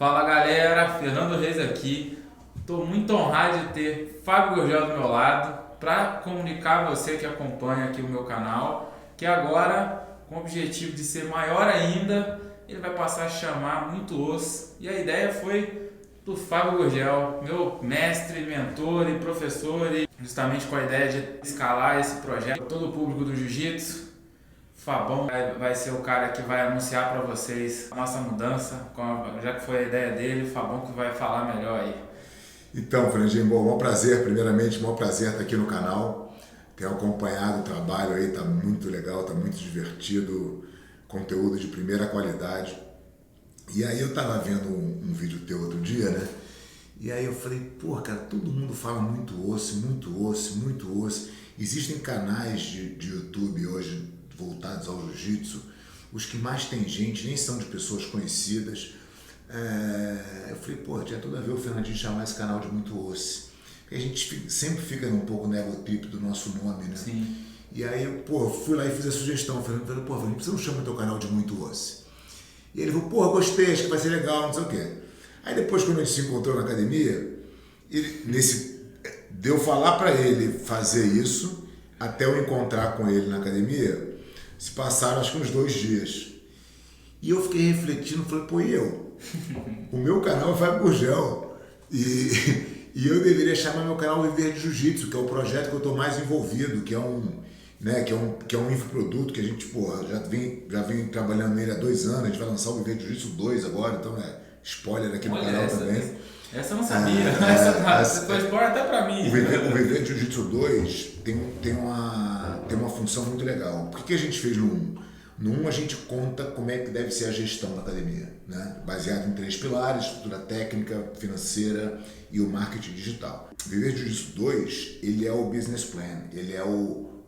Fala galera, Fernando Reis aqui. Estou muito honrado de ter Fábio Gurgel do meu lado para comunicar a você que acompanha aqui o meu canal que agora, com o objetivo de ser maior ainda, ele vai passar a chamar Muito Osso. E a ideia foi do Fábio Gurgel, meu mestre, mentor e professor, e justamente com a ideia de escalar esse projeto para todo o público do Jiu-Jitsu. Fabão vai ser o cara que vai anunciar para vocês a nossa mudança, já que foi a ideia dele. Fabão que vai falar melhor aí. Então, Fernandinho, bom prazer, primeiramente, maior prazer estar aqui no canal, tenho acompanhado o trabalho aí, tá muito legal, tá muito divertido, conteúdo de primeira qualidade. E aí eu tava vendo um vídeo teu outro dia, né? E aí eu falei, pô, cara, todo mundo fala muito osso, muito osso, muito osso. Existem canais de YouTube hoje voltados ao jiu-jitsu, os que mais tem gente nem são de pessoas conhecidas. Eu falei, pô, tinha tudo a ver o Fernandinho chamar esse canal de Muito Osso. Porque a gente sempre fica um pouco no egotrip do nosso nome, né? Sim. E aí eu, pô, fui lá e fiz a sugestão. O Fernando falou, pô, Fernando, por que você não chama o teu canal de Muito Osso? E ele falou, pô, gostei, acho que vai ser legal, não sei o quê. Aí depois, quando a gente se encontrou na academia, deu falar pra ele fazer isso, até eu encontrar com ele na academia, se passaram acho que uns 2 dias. E eu fiquei refletindo, falei, pô, e eu? O meu canal é Fábio Gurgel. E eu deveria chamar meu canal Viver de Jiu-Jitsu, que é o projeto que eu estou mais envolvido, que é um infoproduto que a gente, pô, já vem trabalhando nele há 2 anos, a gente vai lançar o Viver de Jiu-Jitsu 2 agora, então spoiler aqui no canal também. Essa eu não sabia, essa foi spoiler até pra mim. O Viver de Jiu-Jitsu 2 tem uma função muito legal. Por que a gente fez no 1? No 1 a gente conta como é que deve ser a gestão da academia, né? Baseado em 3 pilares: estrutura técnica, financeira e o marketing digital. O Viver de Jiu-Jitsu 2, ele é o business plan, ele é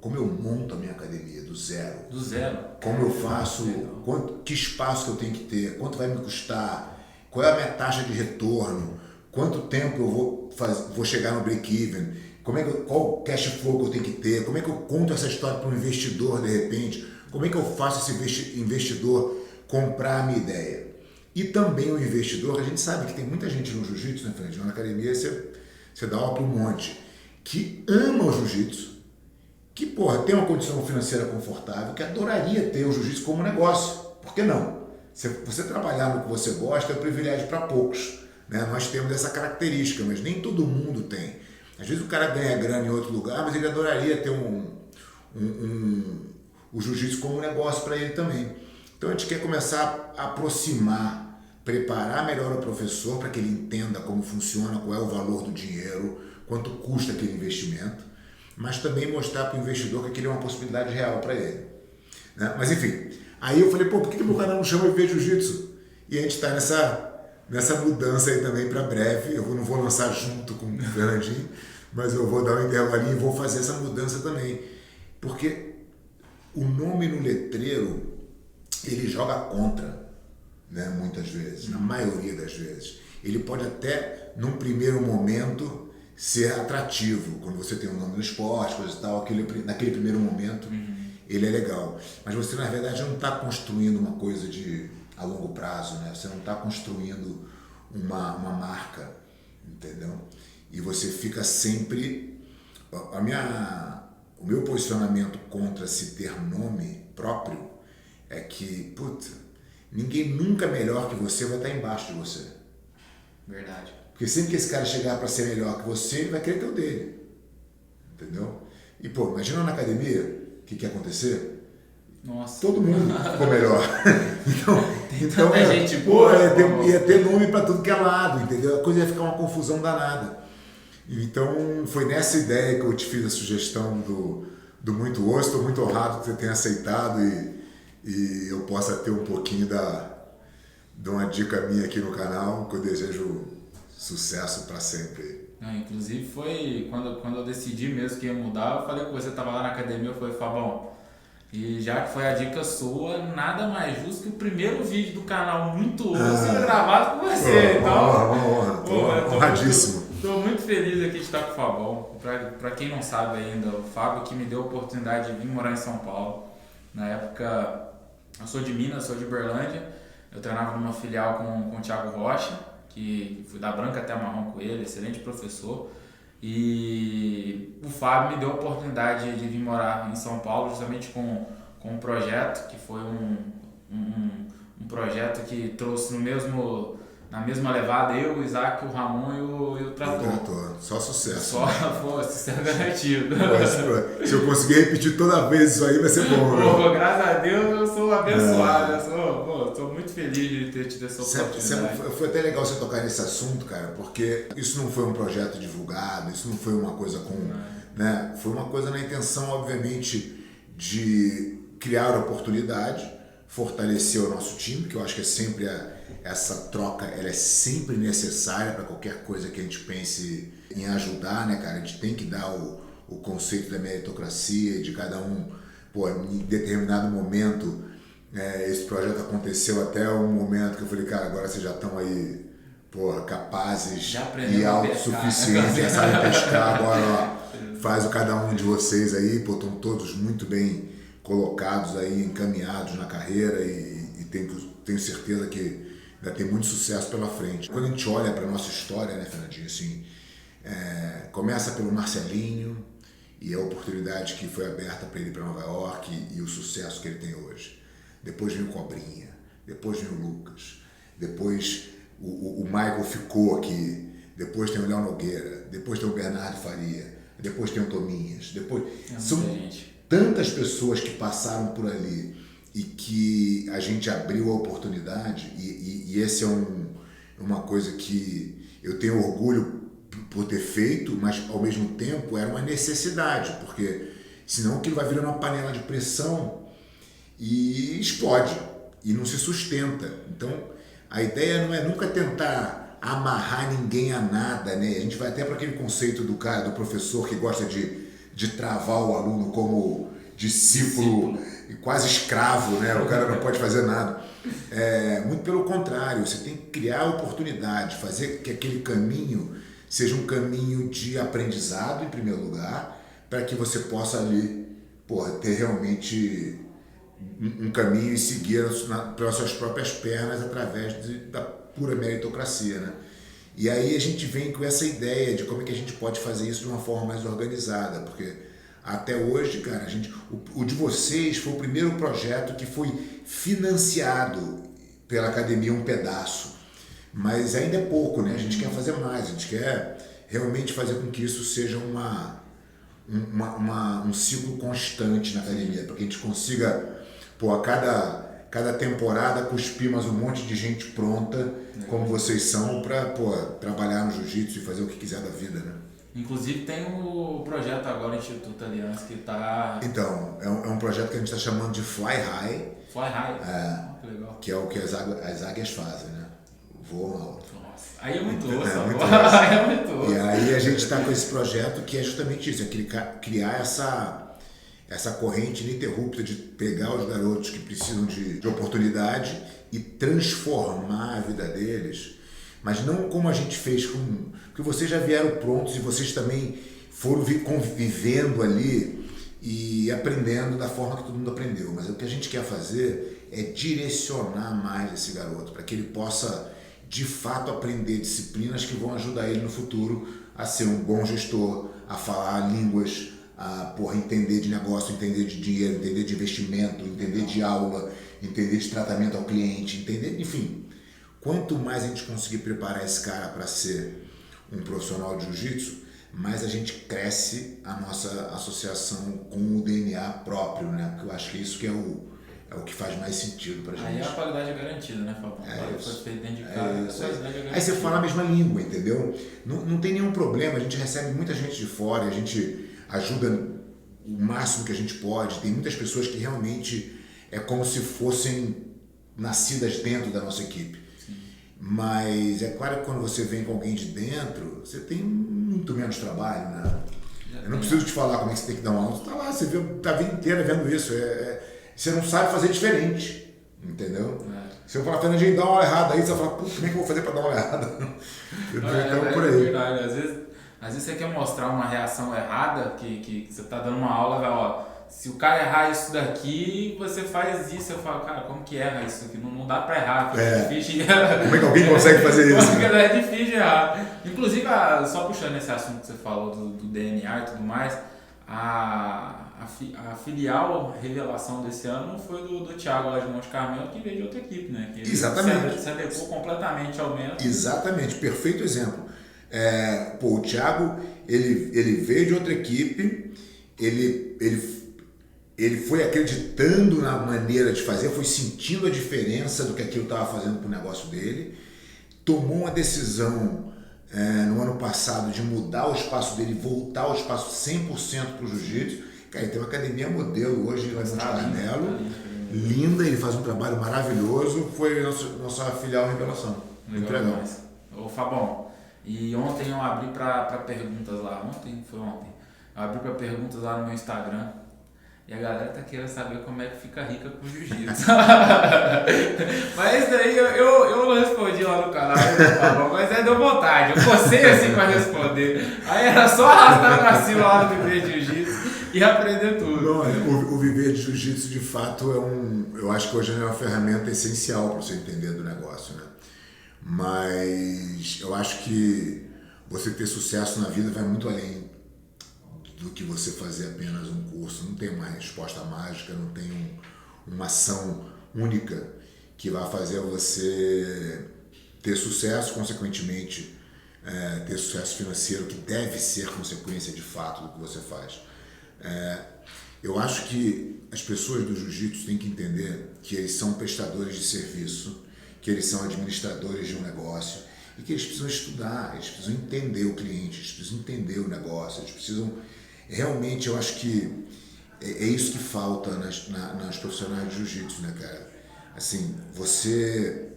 como eu monto a minha academia do zero. Do zero? Como eu faço, que espaço que eu tenho que ter, quanto vai me custar, qual é a minha taxa de retorno, quanto tempo eu vou chegar no break-even, qual o cash flow que eu tenho que ter, como é que eu conto essa história para um investidor de repente, como é que eu faço esse investidor comprar a minha ideia. E também o investidor, a gente sabe que tem muita gente no jiu-jitsu, né, Fernandinho? Na academia você dá aula para um monte, que ama o jiu-jitsu, que, porra, tem uma condição financeira confortável, que adoraria ter o jiu-jitsu como negócio. Por que não? Se você trabalhar no que você gosta é um privilégio para poucos, né? Nós temos essa característica, mas nem todo mundo tem. Às vezes o cara ganha grana em outro lugar, mas ele adoraria ter o jiu-jitsu como negócio para ele também. Então a gente quer começar a aproximar, preparar melhor o professor para que ele entenda como funciona, qual é o valor do dinheiro, quanto custa aquele investimento, mas também mostrar para o investidor que aquilo é uma possibilidade real para ele, né? Mas enfim, aí eu falei, pô, por que o meu canal não chama Viver Jiu-Jitsu? E a gente está nessa mudança aí também para breve. Eu não vou lançar junto com o Fernandinho, mas eu vou dar um intervalinho e vou fazer essa mudança também, porque o nome no letreiro, ele joga contra, né, muitas vezes, na maioria das vezes. Ele pode até, num primeiro momento, ser atrativo, quando você tem um nome no esporte, coisa e tal, naquele primeiro momento, ele é legal. Mas você, na verdade, não está construindo uma coisa a longo prazo, né? Você não está construindo uma marca, entendeu? E você fica sempre... O meu posicionamento contra se ter nome próprio é que, ninguém nunca melhor que você vai estar embaixo de você. Verdade. Porque sempre que esse cara chegar para ser melhor que você, ele vai querer ter o dele. Entendeu? E, pô, imagina na academia o que ia acontecer. Nossa. Todo mundo ficou melhor. Então gente boa. Ia ter nome para tudo que é lado, entendeu? A coisa ia ficar uma confusão danada. Então, foi nessa ideia que eu te fiz a sugestão do Muito Osso. Estou muito honrado que você tenha aceitado e eu possa ter um pouquinho de uma dica minha aqui no canal, que eu desejo sucesso para sempre. Inclusive foi quando eu decidi mesmo que ia mudar, eu falei que você estava lá na academia, eu falei, Fabão, e já que foi a dica sua, nada mais justo que o primeiro vídeo do canal Muito Osso ser gravado com você. Então, honradíssimo. Estou muito feliz aqui de estar com o Fabão. Para quem não sabe ainda, o Fábio que me deu a oportunidade de vir morar em São Paulo. Na época, eu sou de Minas, sou de Uberlândia. Eu treinava numa filial com o Thiago Rocha, que fui da branca até marrom com ele, excelente professor. E o Fábio me deu a oportunidade de vir morar em São Paulo justamente com um projeto, que foi um projeto que trouxe na mesma levada eu, o Isaac, o Ramon e o Trator. Só sucesso. Só, pô, sucesso garantido. Se eu conseguir repetir toda vez isso aí, vai ser bom, né? Pô, graças a Deus eu sou abençoado. Eu sou muito feliz de ter tido essa oportunidade. Foi até legal você tocar nesse assunto, cara, porque isso não foi um projeto divulgado, isso não foi uma coisa né? Foi uma coisa na intenção, obviamente, de criar oportunidade, fortalecer o nosso time, que eu acho que é sempre essa troca, ela é sempre necessária para qualquer coisa que a gente pense em ajudar, né, cara? A gente tem que dar o conceito da meritocracia, de cada um, pô, em determinado momento, esse projeto aconteceu até um momento que eu falei, cara, agora vocês já estão aí, pô, capazes e autossuficientes, já sabem pescar, agora, ó, faz o cada um de vocês aí, pô, estão todos muito bem colocados aí, encaminhados na carreira e tenho certeza que ainda tem muito sucesso pela frente. Quando a gente olha para a nossa história, né, Fernandinho, assim, começa pelo Marcelinho e a oportunidade que foi aberta para ele para Nova York e o sucesso que ele tem hoje. Depois vem o Cobrinha, depois vem o Lucas, depois o Michael ficou aqui, depois tem o Léo Nogueira, depois tem o Bernardo Faria, depois tem o Tominhas, depois... São tantas pessoas que passaram por ali e que a gente abriu a oportunidade e essa é uma coisa que eu tenho orgulho por ter feito, mas ao mesmo tempo era uma necessidade, porque senão aquilo vai virando uma panela de pressão e explode e não se sustenta. Então a ideia não é nunca tentar amarrar ninguém a nada, né? A gente vai até para aquele conceito do professor que gosta de travar o aluno como discípulo e quase escravo, né? O cara não pode fazer nada. Muito pelo contrário, você tem que criar oportunidade, fazer que aquele caminho seja um caminho de aprendizado, em primeiro lugar, para que você possa ali, ter realmente um caminho e seguir pelas suas próprias pernas através da pura meritocracia, né? E aí a gente vem com essa ideia de como é que a gente pode fazer isso de uma forma mais organizada, porque até hoje, cara, o de vocês foi o primeiro projeto que foi financiado pela academia um pedaço, mas ainda é pouco, né? A gente quer fazer mais, a gente quer realmente fazer com que isso seja um ciclo constante na academia, para que a gente consiga, a cada temporada cuspir mais um monte de gente pronta, como vocês são, para trabalhar no jiu-jitsu e fazer o que quiser da vida, né? Inclusive tem o projeto agora, Instituto Aliança, que está... Então, é um projeto que a gente está chamando de Fly High. Fly High? Que legal. Que é o que as águias fazem, né? Voam alto. Nossa, aí é muito osso agora. Aí é muito osso. E aí a gente está com esse projeto que é justamente isso, criar essa corrente ininterrupta de pegar os garotos que precisam de oportunidade e transformar a vida deles, mas não como a gente fez porque vocês já vieram prontos e vocês também foram convivendo ali e aprendendo da forma que todo mundo aprendeu, mas o que a gente quer fazer é direcionar mais esse garoto para que ele possa de fato aprender disciplinas que vão ajudar ele no futuro a ser um bom gestor, a falar línguas, a entender de negócio, entender de dinheiro, entender de investimento, entender de aula, entender de tratamento ao cliente, entender, enfim. Quanto mais a gente conseguir preparar esse cara para ser um profissional de jiu-jitsu, mais a gente cresce a nossa associação com o DNA próprio, né? Porque eu acho que isso que é o que faz mais sentido pra gente. Aí a qualidade é garantida, né, Fabão? Foi feito dentro de casa. Aí você fala a mesma língua, entendeu? Não tem nenhum problema, a gente recebe muita gente de fora, a gente ajuda o máximo que a gente pode. Tem muitas pessoas que realmente é como se fossem nascidas dentro da nossa equipe. Sim. Mas é claro que quando você vem com alguém de dentro, você tem muito menos trabalho, né? Eu não preciso te falar como é que você tem que dar uma aula. Você tá lá, você tá a vida inteira vendo isso. Você não sabe fazer diferente, entendeu? Se eu falar, Fernandinho, dá uma aula errada aí, você vai falar, como é que eu vou fazer para dar uma aula errada? Então, por aí. Verdade. Às vezes você quer mostrar uma reação errada, que você tá dando uma aula, se o cara errar isso daqui, você faz isso. Eu falo, cara, como que erra isso aqui? Não dá pra errar, é difícil. Como é que alguém consegue fazer isso? Porque é difícil de errar. Inclusive, só puxando esse assunto que você falou do DNA e tudo mais, a filial revelação desse ano foi do Thiago lá de Monte Carmelo, que veio de outra equipe, né? Que ele Exatamente. Se adequou completamente ao método. Exatamente, perfeito exemplo. O Thiago, ele veio de outra equipe, ele foi acreditando na maneira de fazer, foi sentindo a diferença do que aquilo estava fazendo para o negócio dele, tomou uma decisão no ano passado de mudar o espaço dele, voltar ao espaço 100% para o jiu-jitsu. Cara, ele tem uma academia modelo hoje lá em Monte Carmelo, linda, ele faz um trabalho maravilhoso, foi nossa filial revelação. Muito legal. Ô Fabão, e ontem eu abri para perguntas lá, foi ontem, eu abri para perguntas lá no meu Instagram, e a galera tá querendo saber como é que fica rica com jiu-jitsu. Mas daí eu não respondi lá no canal, mas aí deu vontade, eu cocei assim para responder. Aí era só arrastar pra cima lá no Viver de Jiu-Jitsu e aprender tudo. Não, o Viver de Jiu-Jitsu de fato eu acho que hoje é uma ferramenta essencial para você entender do negócio, né? Mas eu acho que você ter sucesso na vida vai muito além do que você fazer apenas um curso. Não tem uma resposta mágica, não tem uma ação única que vai fazer você ter sucesso, consequentemente ter sucesso financeiro, que deve ser consequência de fato do que você faz. Eu acho que as pessoas do jiu-jitsu têm que entender que eles são prestadores de serviço, que eles são administradores de um negócio e que eles precisam estudar, eles precisam entender o cliente, eles precisam entender o negócio, eles precisam... Realmente, eu acho que é isso que falta nas profissionais de jiu-jitsu, né, cara? Assim, você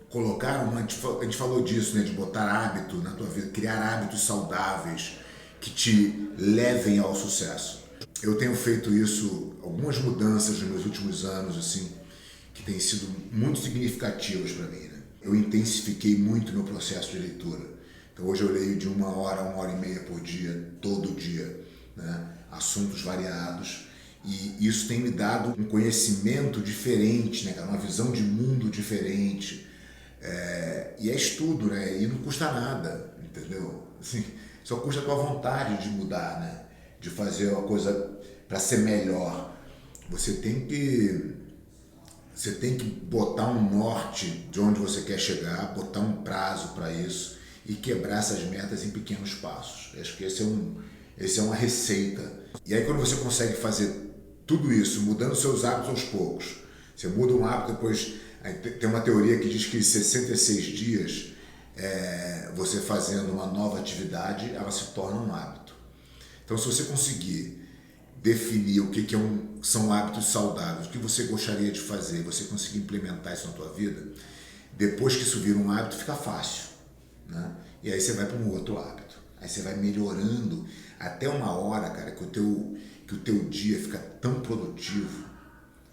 colocar a gente falou disso, né, de botar hábito na tua vida, criar hábitos saudáveis que te levem ao sucesso. Eu tenho feito isso, algumas mudanças nos meus últimos anos, assim, que têm sido muito significativas para mim, né? Eu intensifiquei muito meu processo de leitura. Então hoje eu leio de 1 hora a 1h30 por dia, todo dia, né? Assuntos variados, e isso tem me dado um conhecimento diferente, né, cara? Uma visão de mundo diferente, e é estudo, né? E não custa nada, entendeu? Assim, só custa a tua vontade de mudar, né? De fazer uma coisa para ser melhor. Você tem que botar um norte de onde você quer chegar, botar um prazo para isso e quebrar essas metas em pequenos passos. Acho que esse é uma receita. E aí quando você consegue fazer tudo isso, mudando seus hábitos aos poucos, você muda um hábito, depois tem uma teoria que diz que 66 dias, você fazendo uma nova atividade, ela se torna um hábito. Então se você conseguir definir o que são hábitos saudáveis, o que você gostaria de fazer, você conseguir implementar isso na tua vida, depois que isso vira um hábito, fica fácil, né? E aí você vai para um outro hábito. Aí você vai melhorando até uma hora, cara, que o teu dia fica tão produtivo,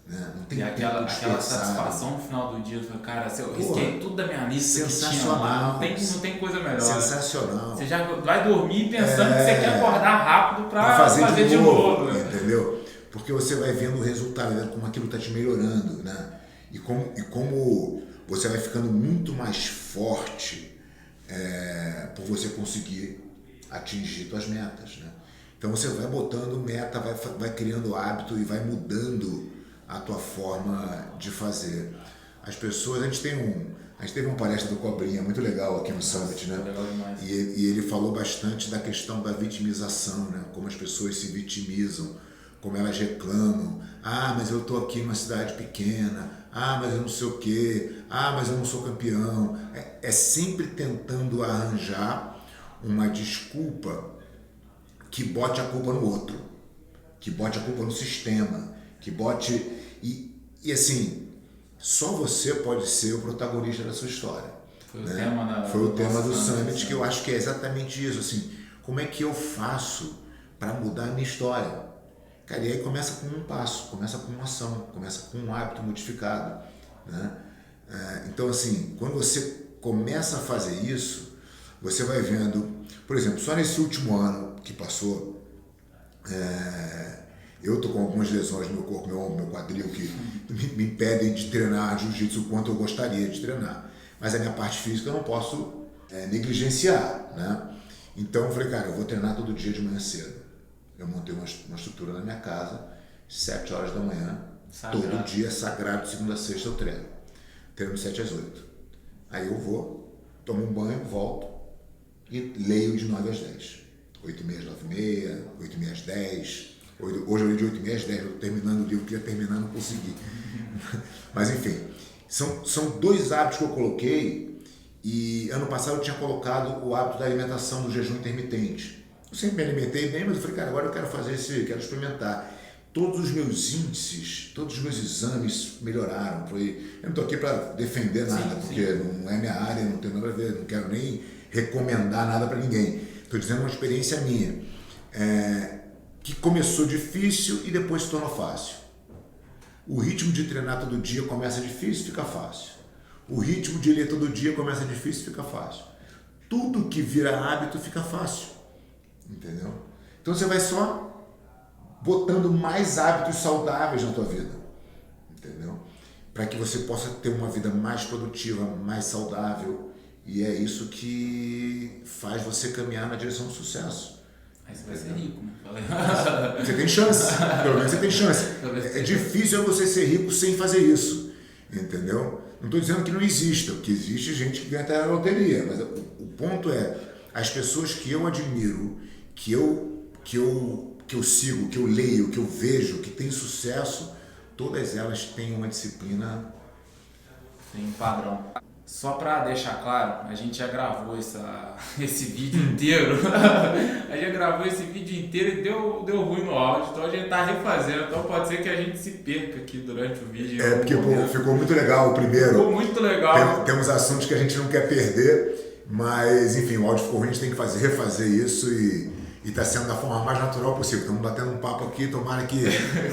né? Não tem aquela satisfação no final do dia, cara, eu risquei tudo da minha lista. Sensacional. Não tem coisa melhor. Sensacional. Você já vai dormir pensando que você quer acordar rápido para fazer de novo, né? Entendeu? Porque você vai vendo o resultado, vendo como aquilo está te melhorando, né? E como você vai ficando muito mais forte por você conseguir atingir suas metas, né? Então você vai botando meta, vai criando hábito e vai mudando a tua forma de fazer. As pessoas, a gente teve uma palestra do Cobrinha muito legal aqui no Summit, né? Legal demais. E ele falou bastante da questão da vitimização, né? Como as pessoas se vitimizam, como elas reclamam. Mas eu tô aqui numa cidade pequena. Mas eu não sei o quê. Mas eu não sou campeão. É sempre tentando arranjar uma desculpa que bote a culpa no outro, que bote a culpa no sistema, que bote... E assim, só você pode ser o protagonista da sua história. Foi o tema do Summit, que eu acho que é exatamente isso, assim, como é que eu faço para mudar a minha história? Cara, e aí começa com um passo, começa com uma ação, começa com um hábito modificado, né? Então assim, quando você começa a fazer isso, você vai vendo, por exemplo, só nesse último ano que passou, Eu tô com algumas lesões no meu corpo, meu ombro, meu quadril, que me impedem de treinar jiu-jitsu o quanto eu gostaria de treinar. Mas a minha parte física eu não posso negligenciar, né? Então eu falei, cara, eu vou treinar todo dia de manhã cedo. Eu montei uma estrutura na minha casa, 7 horas da manhã, todo dia sagrado, de segunda a sexta eu treino. Treino de 7 às 8. Aí eu vou, tomo um banho, volto e leio de 9 às 10. 8h30 às 9h30, 8h30 às 10. Hoje eu li de 8h30 às 10, eu tô terminando o livro, queria terminar, não consegui. Mas enfim, são 2 hábitos que eu coloquei e ano passado eu tinha colocado o hábito da alimentação do jejum intermitente. Eu sempre me alimentei bem, mas eu falei, cara, agora eu quero quero experimentar. Todos os meus índices, todos os meus exames melhoraram. Eu não estou aqui para defender nada, porque não é minha área, não tem nada a ver, não quero nem recomendar nada para ninguém. Estou dizendo uma experiência minha, que começou difícil e depois se tornou fácil. O ritmo de treinar todo dia começa difícil, fica fácil. O ritmo de ler todo dia começa difícil, fica fácil. Tudo que vira hábito fica fácil, entendeu? Então você vai só botando mais hábitos saudáveis na tua vida, entendeu? Para que você possa ter uma vida mais produtiva, mais saudável, e é isso que faz você caminhar na direção do sucesso. Aí você vai ser rico, né? Você tem chance, pelo menos você tem chance. É difícil você ser rico sem fazer isso, entendeu? Não estou dizendo que não exista, porque existe gente que ganha até na loteria, mas o ponto é, as pessoas que eu admiro, que eu sigo, que eu leio, que eu vejo, que tem sucesso, todas elas têm uma disciplina. Tem um padrão. Só para deixar claro, a gente já gravou esse vídeo inteiro. A gente já gravou esse vídeo inteiro e deu ruim no áudio, então a gente tá refazendo. Então pode ser que a gente se perca aqui durante o vídeo. Porque ficou muito legal o primeiro. Ficou muito legal. Temos assuntos que a gente não quer perder, mas enfim, o áudio ficou ruim, a gente tem que refazer isso e está sendo da forma mais natural possível. Estamos batendo um papo aqui, tomara que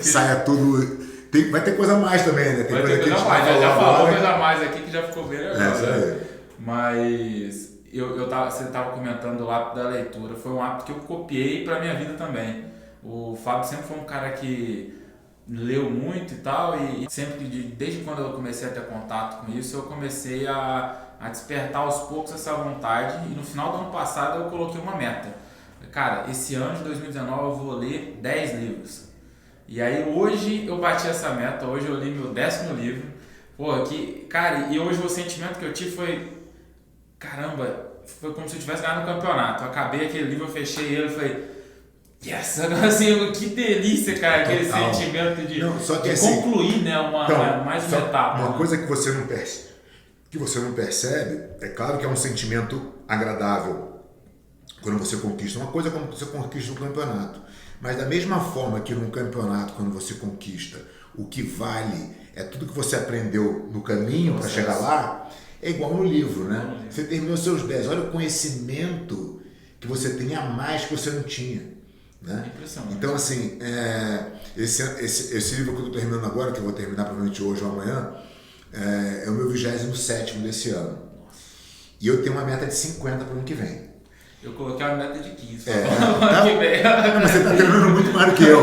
saia tudo. Vai ter coisa a mais também, né? Vai ter coisa a mais, já falou coisa a mais aqui que já ficou bem legal. Mas você estava comentando o hábito da leitura, foi um hábito que eu copiei para minha vida também. O Fábio sempre foi um cara que leu muito e tal, e sempre, desde quando eu comecei a ter contato com isso, eu comecei a despertar aos poucos essa vontade, e no final do ano passado eu coloquei uma meta. Cara, esse ano de 2019 eu vou ler 10 livros. E aí hoje eu bati essa meta, hoje eu li meu 10º livro. Cara, e hoje o sentimento que eu tive foi, caramba, foi como se eu tivesse ganhado um campeonato. Eu acabei aquele livro, eu fechei ele e falei, yes! Assim, que delícia, cara, aquele sentimento de concluir, né, mais uma etapa. Uma coisa que você não percebe, é claro que é um sentimento agradável quando você conquista uma coisa, como você conquista um campeonato. Mas da mesma forma que num campeonato, quando você conquista, o que vale é tudo que você aprendeu no caminho para chegar lá, é igual no livro, né? Você terminou seus 10, olha o conhecimento que você tem a mais que você não tinha, né? Então, assim, esse livro que eu estou terminando agora, que eu vou terminar provavelmente hoje ou amanhã, é o meu 27º desse ano. E eu tenho uma meta de 50 para o ano que vem. Eu coloquei uma meta de 15. Mas você está treinando muito mais do que eu.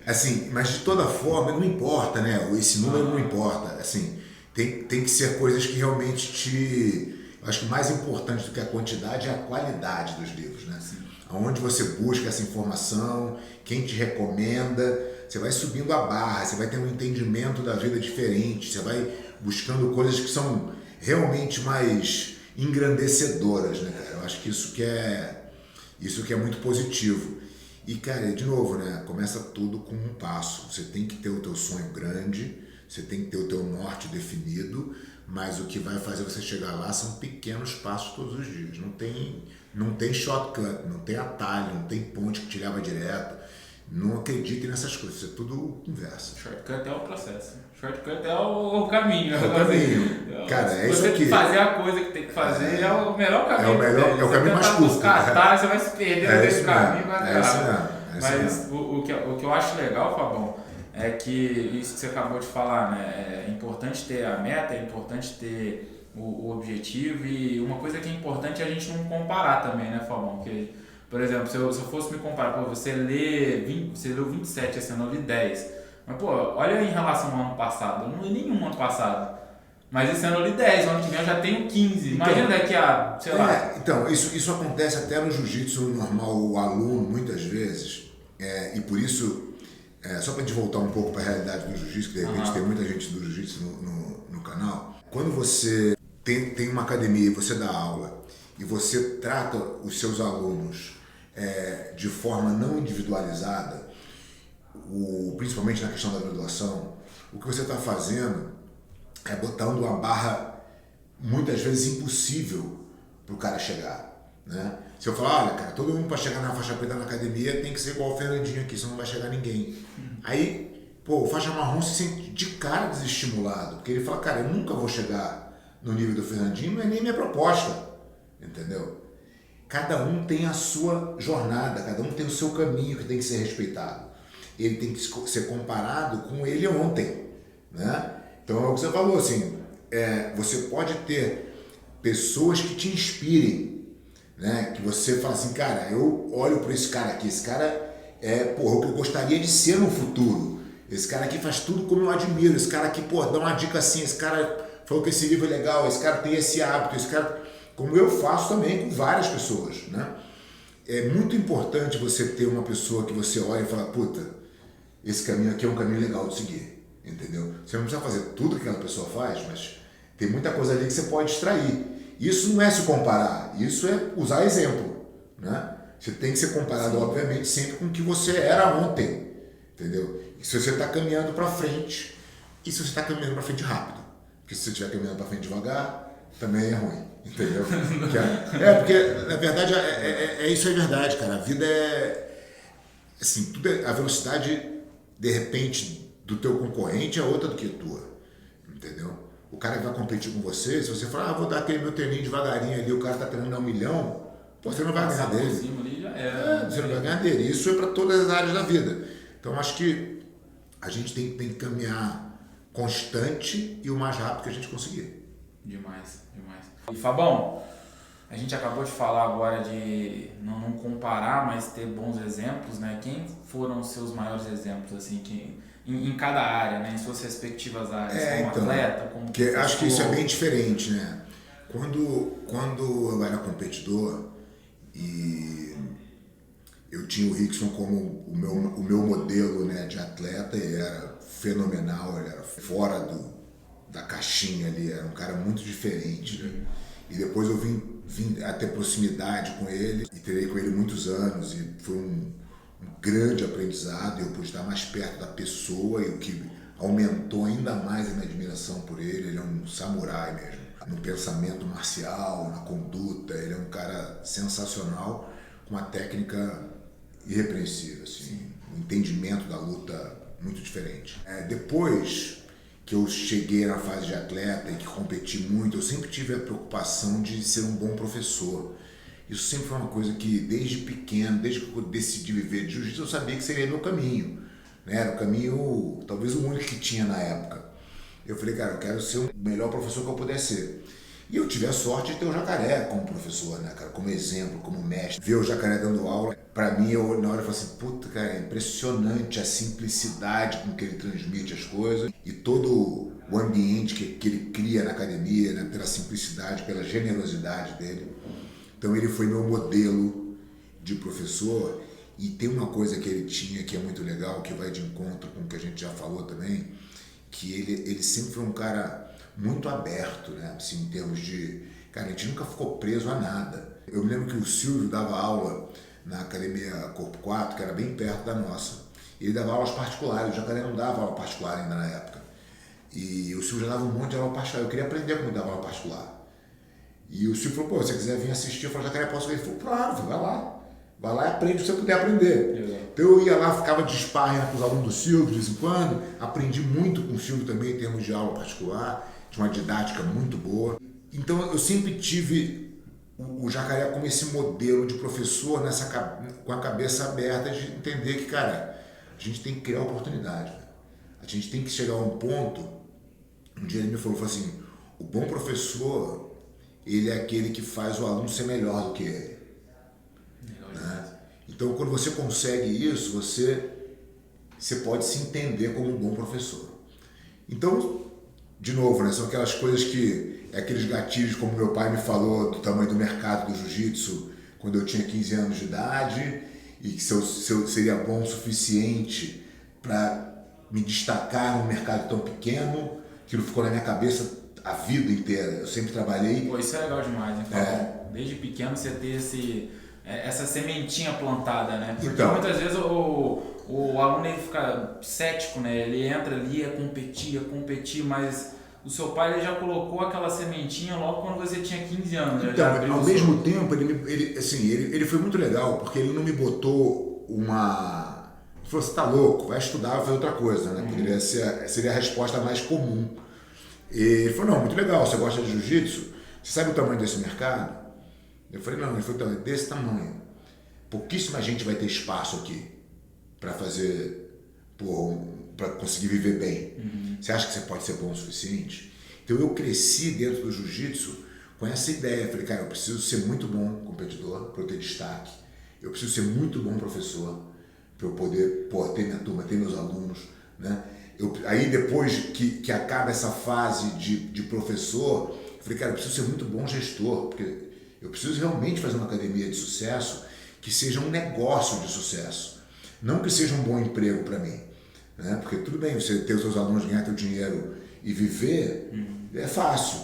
Assim, mas de toda forma, não importa, né? Esse número não importa. Assim, tem que ser coisas que realmente eu acho que mais importante do que a quantidade é a qualidade dos livros, né? Assim, aonde você busca essa informação, quem te recomenda, você vai subindo a barra, você vai ter um entendimento da vida diferente, você vai buscando coisas que são realmente mais engrandecedoras, né, cara? Eu acho que isso que é muito positivo. E, cara, de novo, né? Começa tudo com um passo. Você tem que ter o teu sonho grande, você tem que ter o teu norte definido, mas o que vai fazer você chegar lá são pequenos passos todos os dias. Não tem shortcut, não tem atalho, não tem ponte que te leva direto. Não acreditem nessas coisas, isso é tudo conversa. Shortcut é o processo. Shortcut é o caminho. É o caminho. Cara, é isso aqui. Você fazer a coisa que tem que fazer é o melhor caminho. É o caminho mais curto. Você vai se perder nesse caminho. Mas o que eu acho legal, Fabão, é que isso que você acabou de falar, né? É importante ter a meta, é importante ter o objetivo, e uma coisa que é importante é a gente não comparar também, né, Fabão? Porque Por exemplo, se eu fosse me comparar, pô, você leu 27 esse ano, eu li 10. Mas, pô, olha em relação ao ano passado, eu não li nenhum ano passado. Mas esse ano eu li 10, ano que vem eu já tenho 15. Imagina então, daqui a, sei lá. Então, isso acontece até no jiu-jitsu normal, o aluno, muitas vezes, e por isso, só para a gente voltar um pouco para a realidade do jiu-jitsu, que de repente tem muita gente do jiu-jitsu no canal, quando você tem uma academia e você dá aula, e você trata os seus alunos de forma não individualizada, principalmente na questão da graduação, o que você está fazendo é botando uma barra muitas vezes impossível para o cara chegar, né? Se eu falar, olha, cara, todo mundo para chegar na faixa preta na academia tem que ser igual o Fernandinho aqui, senão não vai chegar ninguém. Aí, pô, o faixa marrom se sente de cara desestimulado, porque ele fala, cara, eu nunca vou chegar no nível do Fernandinho, não é nem minha proposta, entendeu? Cada um tem a sua jornada, cada um tem o seu caminho que tem que ser respeitado. Ele tem que ser comparado com ele ontem, né? Então é o que você falou, assim, você pode ter pessoas que te inspirem, né? Que você fala assim, cara, eu olho para esse cara aqui, esse cara o que eu gostaria de ser no futuro. Esse cara aqui faz tudo como eu admiro, esse cara aqui, pô, dá uma dica assim, esse cara falou que esse livro é legal, esse cara tem esse hábito, esse cara... Como eu faço também com várias pessoas, né? É muito importante você ter uma pessoa que você olha e fala, puta, esse caminho aqui é um caminho legal de seguir. Entendeu? Você não precisa fazer tudo que aquela pessoa faz, mas tem muita coisa ali que você pode extrair. Isso não é se comparar, isso é usar exemplo, né? Você tem que ser comparado, obviamente, sempre com o que você era ontem, entendeu? E se você está caminhando para frente, e se você está caminhando para frente rápido. Porque se você estiver caminhando para frente devagar, também é ruim, entendeu? Porque, na verdade, isso é verdade, cara. A vida assim, a velocidade, de repente, do teu concorrente é outra do que a tua, entendeu? O cara que vai competir com você, se você falar, vou dar aquele meu treininho devagarinho ali, o cara tá treinando a 1 milhão, você não vai ganhar dele. Você não vai ganhar dele. Isso é para todas as áreas da vida. Então acho que a gente tem que caminhar constante e o mais rápido que a gente conseguir. Demais. E Fabão, a gente acabou de falar agora de não comparar, mas ter bons exemplos, né? Quem foram os seus maiores exemplos, assim, em cada área, né? Em suas respectivas áreas, como então, atleta, como professor? Acho que isso é bem diferente, né? Quando eu era competidor e eu tinha o Rickson como o meu modelo, né, de atleta, ele era fenomenal, ele era fora da caixinha ali, era um cara muito diferente, né? E depois eu vim a ter proximidade com ele e treinei com ele muitos anos e foi um grande aprendizado. Eu pude estar mais perto da pessoa e o que aumentou ainda mais a minha admiração por ele. Ele é um samurai mesmo, no pensamento marcial, na conduta. Ele é um cara sensacional, com uma técnica irrepreensível, assim, um entendimento da luta muito diferente. Depois que eu cheguei na fase de atleta e que competi muito, eu sempre tive a preocupação de ser um bom professor. Isso sempre foi uma coisa que, desde pequeno, desde que eu decidi viver de jiu-jitsu, eu sabia que seria meu caminho, né? Era o caminho, talvez o único que tinha na época. Eu falei, cara, eu quero ser o melhor professor que eu puder ser. E eu tive a sorte de ter o Jacaré como professor, né, cara? Como exemplo, como mestre. Ver o Jacaré dando aula, pra mim, na hora eu falei assim, puta, cara, é impressionante a simplicidade com que ele transmite as coisas e todo o ambiente que ele cria na academia, né? Pela simplicidade, pela generosidade dele. Então ele foi meu modelo de professor. E tem uma coisa que ele tinha que é muito legal, que vai de encontro com o que a gente já falou também, que ele sempre foi um cara muito aberto, né? Assim, em termos de... Cara, a gente nunca ficou preso a nada. Eu me lembro que o Silvio dava aula na Academia Corpo 4, que era bem perto da nossa. Ele dava aulas particulares, o Jacaré não dava aula particular ainda na época. E o Silvio já dava um monte de aula particular. Eu queria aprender como dava aula particular. E o Silvio falou, pô, se você quiser vir assistir, eu falei, Jacaré, posso ver? Ele falou, claro, vai lá. Vai lá e aprende se você puder aprender. Então eu ia lá, ficava de sparring com os alunos do Silvio de vez em quando. Aprendi muito com o Silvio também em termos de aula particular. Tinha uma didática muito boa. Então eu sempre tive o Jacaré como esse modelo de professor com a cabeça aberta de entender que, cara, a gente tem que criar oportunidade. A gente tem que chegar a um ponto. Um dia ele me falou assim, o bom professor, ele é aquele que faz o aluno ser melhor do que ele. Né? Então, quando você consegue isso, você pode se entender como um bom professor. Então, de novo, né, são aquelas coisas aqueles gatilhos, como meu pai me falou, do tamanho do mercado do jiu-jitsu quando eu tinha 15 anos de idade, e que se eu seria bom o suficiente para me destacar num mercado tão pequeno, aquilo ficou na minha cabeça a vida inteira. Eu sempre trabalhei... Pô, isso é legal demais, né? Desde pequeno você ter essa sementinha plantada, né? Porque então, muitas vezes o aluno ele fica cético, né? Ele entra ali, competir, mas o seu pai ele já colocou aquela sementinha logo quando você tinha 15 anos. Então, ao mesmo tempo, ele foi muito legal, porque ele não me botou uma... Ele falou, você tá louco, vai estudar, vai fazer outra coisa, né? Seria a resposta mais comum. E ele falou, não, muito legal, você gosta de jiu-jitsu? Você sabe o tamanho desse mercado? Eu falei, não, ele falou, desse tamanho. Pouquíssima gente vai ter espaço aqui para fazer, para conseguir viver bem. Você acha que você pode ser bom o suficiente? Então eu cresci dentro do jiu-jitsu com essa ideia. Eu falei, cara, eu preciso ser muito bom competidor para eu ter destaque. Eu preciso ser muito bom professor para eu poder ter minha turma, ter meus alunos, né? Aí depois que acaba essa fase de professor, eu falei, cara, eu preciso ser muito bom gestor, porque eu preciso realmente fazer uma academia de sucesso que seja um negócio de sucesso, não que seja um bom emprego para mim, né? Porque tudo bem você ter os seus alunos, ganhar teu dinheiro e viver, é fácil.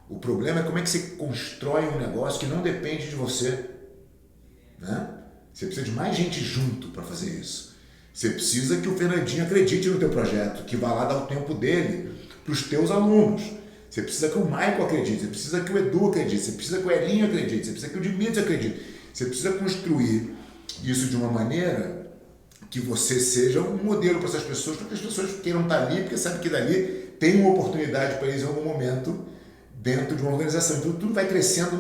O problema é como é que você constrói um negócio que não depende de você, né? Você precisa de mais gente junto para fazer isso. Você precisa que o Fernandinho acredite no teu projeto, que vá lá dar o tempo dele para os teus alunos. Você precisa que o Michael acredite, você precisa que o Edu acredite, você precisa que o Elinho acredite, você precisa que o Dimitri acredite. Você precisa construir isso de uma maneira que você seja um modelo para essas pessoas, para que as pessoas queiram estar ali, porque sabem que dali tem uma oportunidade para eles em algum momento dentro de uma organização. Então tudo vai crescendo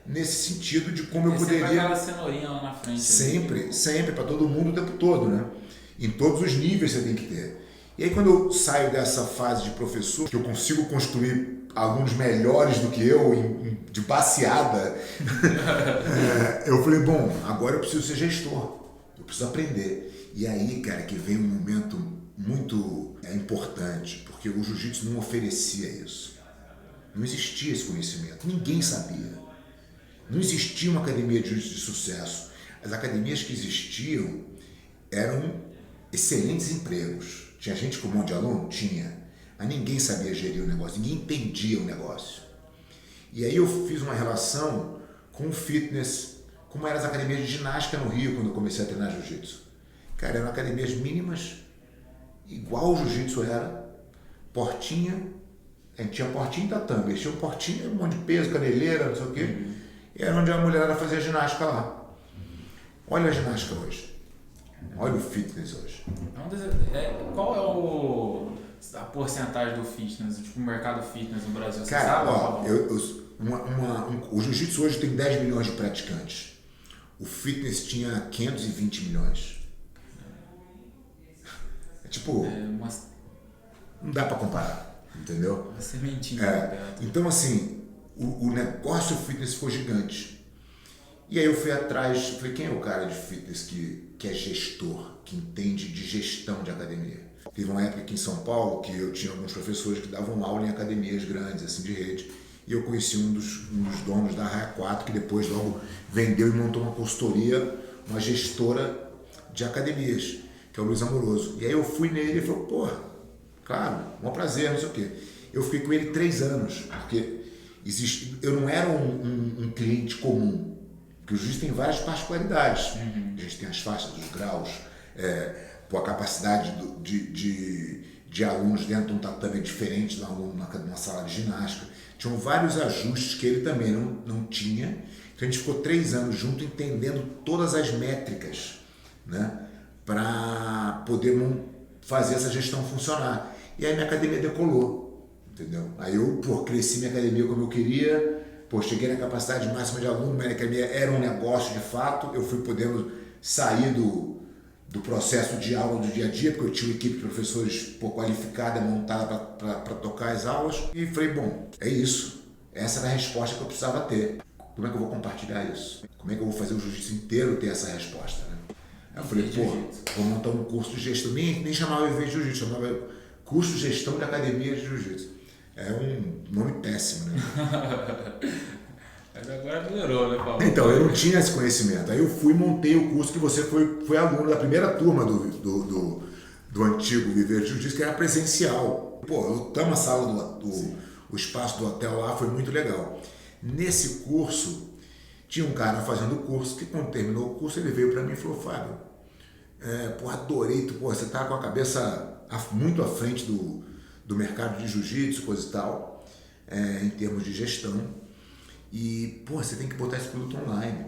nesse sentido de como eu poderia... Sempre aquela cenourinha lá na frente. Sempre, para todo mundo o tempo todo, né? Em todos os níveis você tem que ter. E aí quando eu saio dessa fase de professor, que eu consigo construir alunos melhores do que eu, de baseada, eu falei, bom, agora eu preciso ser gestor, eu preciso aprender. E aí, cara, que vem um momento muito importante, porque o jiu-jitsu não oferecia isso. Não existia esse conhecimento, ninguém sabia. Não existia uma academia de jiu-jitsu de sucesso. As academias que existiam eram excelentes empregos. Tinha gente com um monte de aluno? Tinha. Mas ninguém sabia gerir o negócio, ninguém entendia o negócio. E aí eu fiz uma relação com o fitness, como eram as academias de ginástica no Rio, quando eu comecei a treinar jiu-jitsu. Cara, eram academias mínimas, igual o jiu-jitsu era, portinha, a gente tinha portinha e tatame, eles tinham portinha, um monte de peso, caneleira, não sei o quê. E era onde a mulherada fazia ginástica lá. Olha a ginástica hoje. Olha o fitness hoje. Qual é a porcentagem do fitness, tipo o mercado fitness no Brasil? Você cara, sabe? O jiu-jitsu hoje tem 10 milhões de praticantes. O fitness tinha 520 milhões. É tipo... Não dá pra comparar, entendeu? Uma sementinha. Então assim... O negócio fitness ficou gigante. E aí eu fui atrás, falei, quem é o cara de fitness que é gestor, que entende de gestão de academia? Teve uma época aqui em São Paulo que eu tinha alguns professores que davam aula em academias grandes, assim, de rede. E eu conheci um dos donos da Raia 4, que depois logo vendeu e montou uma consultoria, uma gestora de academias, que é o Luiz Amoroso. E aí eu fui nele e ele falou, porra, claro, um prazer, não sei o quê. Eu fiquei com ele 3 anos, porque... eu não era um cliente comum, porque o jiu-jitsu tem várias particularidades. A gente tem as faixas, os graus, a capacidade de alunos dentro de um tatame diferente do aluno na sala de ginástica. Tinham vários ajustes que ele também não tinha. Então a gente ficou 3 anos junto entendendo todas as métricas, né, para poder fazer essa gestão funcionar. E aí minha academia decolou. Entendeu? Aí eu cresci minha academia como eu queria, cheguei na capacidade máxima de aluno, minha academia era um negócio de fato, eu fui podendo sair do processo de aula do dia a dia, porque eu tinha uma equipe de professores qualificada, montada para tocar as aulas, e falei, bom, é isso, essa era a resposta que eu precisava ter. como é que eu vou compartilhar isso? Como é que eu vou fazer o jiu-jitsu inteiro ter essa resposta, né? Aí eu falei, vou montar um curso de gestão, nem chamava Viver de Jiu-Jitsu, chamava curso de gestão de academia de Jiu-Jitsu. É um nome péssimo, né? Mas agora melhorou, né, Paulo? Então, eu não tinha esse conhecimento. Aí eu fui e montei o curso que você foi aluno da primeira turma do antigo Viver de Jiu-Jitsu, que era presencial. Pô, lotamos a sala o espaço do hotel lá, foi muito legal. Nesse curso, tinha um cara fazendo o curso, que quando terminou o curso, ele veio para mim e falou, Fábio, adorei, você tá com a cabeça muito à frente do mercado de jiu-jitsu, coisa e tal, em termos de gestão. E, você tem que botar esse produto online.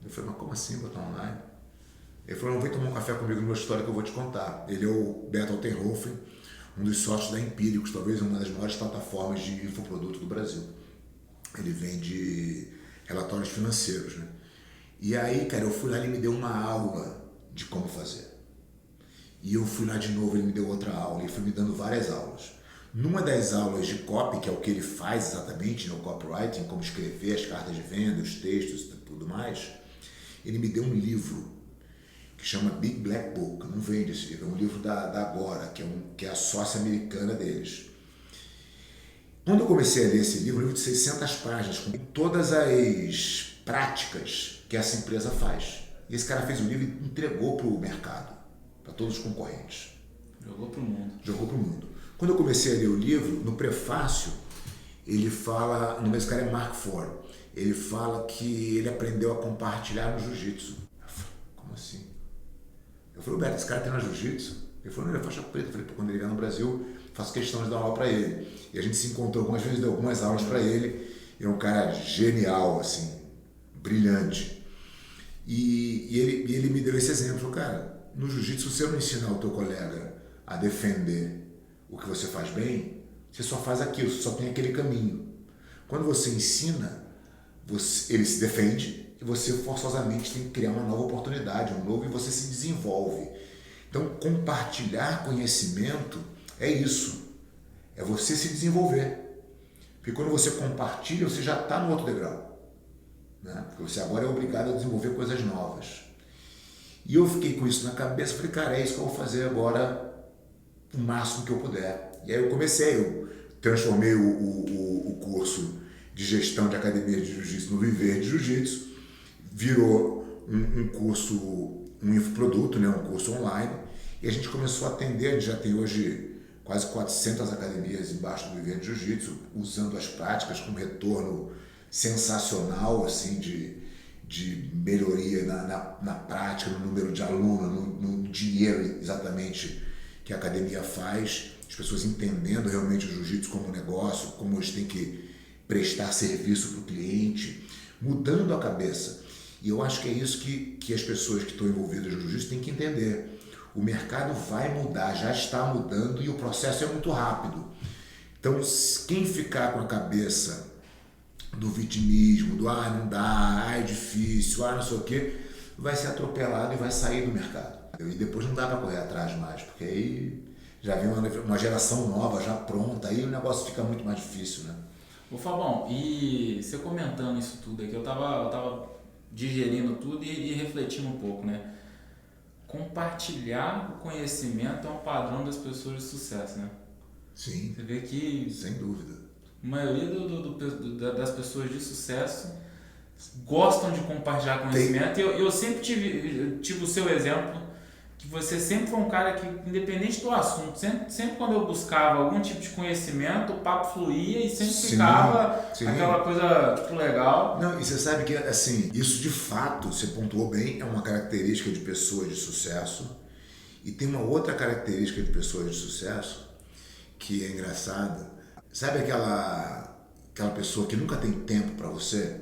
Eu falei, mas como assim botar online? Ele falou, não, vem tomar um café comigo no meu escritório que eu vou te contar. Ele é o Beto Altenhofen, um dos sócios da Empíricos, talvez uma das maiores plataformas de infoproduto do Brasil. Ele vende relatórios financeiros, né? E aí, cara, eu fui lá e ele me deu uma aula de como fazer. E eu fui lá de novo, ele me deu outra aula, ele foi me dando várias aulas. Numa das aulas de copy, que é o que ele faz exatamente, né, o copywriting, como escrever as cartas de venda, os textos e tudo mais, ele me deu um livro que chama Big Black Book. Não vende esse livro, é um livro da Agora, que é a sócia americana deles. Quando eu comecei a ler esse livro, um livro de 600 páginas, com todas as práticas que essa empresa faz. E esse cara fez o livro e entregou para o mercado, para todos os concorrentes. Jogou para o mundo. Jogou para o mundo. Quando eu comecei a ler o livro, no prefácio, ele fala, no mesmo cara é Mark Ford, ele fala que ele aprendeu a compartilhar no jiu-jitsu. Como assim? Eu falei, Beto, esse cara tem no jiu-jitsu? Ele falou, não, ele é faixa preta. Eu falei, quando ele vier no Brasil, faço questão de dar uma aula para ele. E a gente se encontrou algumas vezes, deu algumas aulas para ele. Ele é um cara genial, assim, brilhante. E ele me deu esse exemplo, cara, no jiu-jitsu, se você não ensinar o teu colega a defender o que você faz bem, você só faz aquilo, você só tem aquele caminho. Quando você ensina, ele se defende e você forçosamente tem que criar uma nova oportunidade, e você se desenvolve. Então, compartilhar conhecimento é isso, é você se desenvolver. Porque quando você compartilha, você já está no outro degrau, né? Porque você agora é obrigado a desenvolver coisas novas. E eu fiquei com isso na cabeça, falei, cara, é isso que eu vou fazer agora, o máximo que eu puder. E aí eu transformei o curso de gestão de academia de jiu-jitsu no Viver de Jiu-Jitsu, virou um curso, um infoproduto, né, um curso online, e a gente começou a atender, a gente já tem hoje quase 400 academias embaixo do Viver de Jiu-Jitsu, usando as práticas com retorno sensacional, assim, de melhoria na prática, no número de alunos, no dinheiro exatamente que a academia faz, as pessoas entendendo realmente o jiu-jitsu como negócio, como eles têm que prestar serviço para o cliente, mudando a cabeça. E eu acho que é isso que as pessoas que estão envolvidas no jiu-jitsu têm que entender. O mercado vai mudar, já está mudando e o processo é muito rápido. Então, quem ficar com a cabeça do vitimismo, do não dá, é difícil, não sei o quê, vai ser atropelado e vai sair do mercado. E depois não dá para correr atrás mais, porque aí já vem uma geração nova, já pronta, aí o negócio fica muito mais difícil, né? Ô Fabão, e você comentando isso tudo aqui, eu tava digerindo tudo e refletindo um pouco, né? Compartilhar o conhecimento é um padrão das pessoas de sucesso, né? Sim. Você vê que... Sem dúvida. A maioria das pessoas de sucesso gostam de compartilhar conhecimento. Eu sempre tive o seu exemplo, que você sempre foi um cara que, independente do assunto, sempre quando eu buscava algum tipo de conhecimento, o papo fluía e sempre ficava aquela coisa tipo legal. Não, e você sabe que, assim, isso de fato, você pontuou bem, é uma característica de pessoas de sucesso. E tem uma outra característica de pessoas de sucesso que é engraçada. Sabe aquela pessoa que nunca tem tempo para você?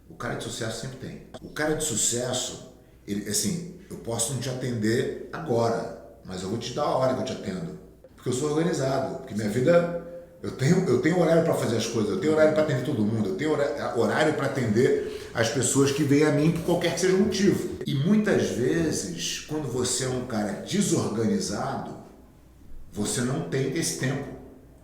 O cara de sucesso sempre tem. O cara de sucesso, ele, assim, eu posso não te atender agora, mas eu vou te dar a hora que eu te atendo. Porque eu sou organizado, porque minha vida, eu tenho horário para fazer as coisas, eu tenho horário para atender todo mundo, eu tenho horário para atender as pessoas que vêm a mim por qualquer que seja o motivo. E muitas vezes, quando você é um cara desorganizado, você não tem esse tempo.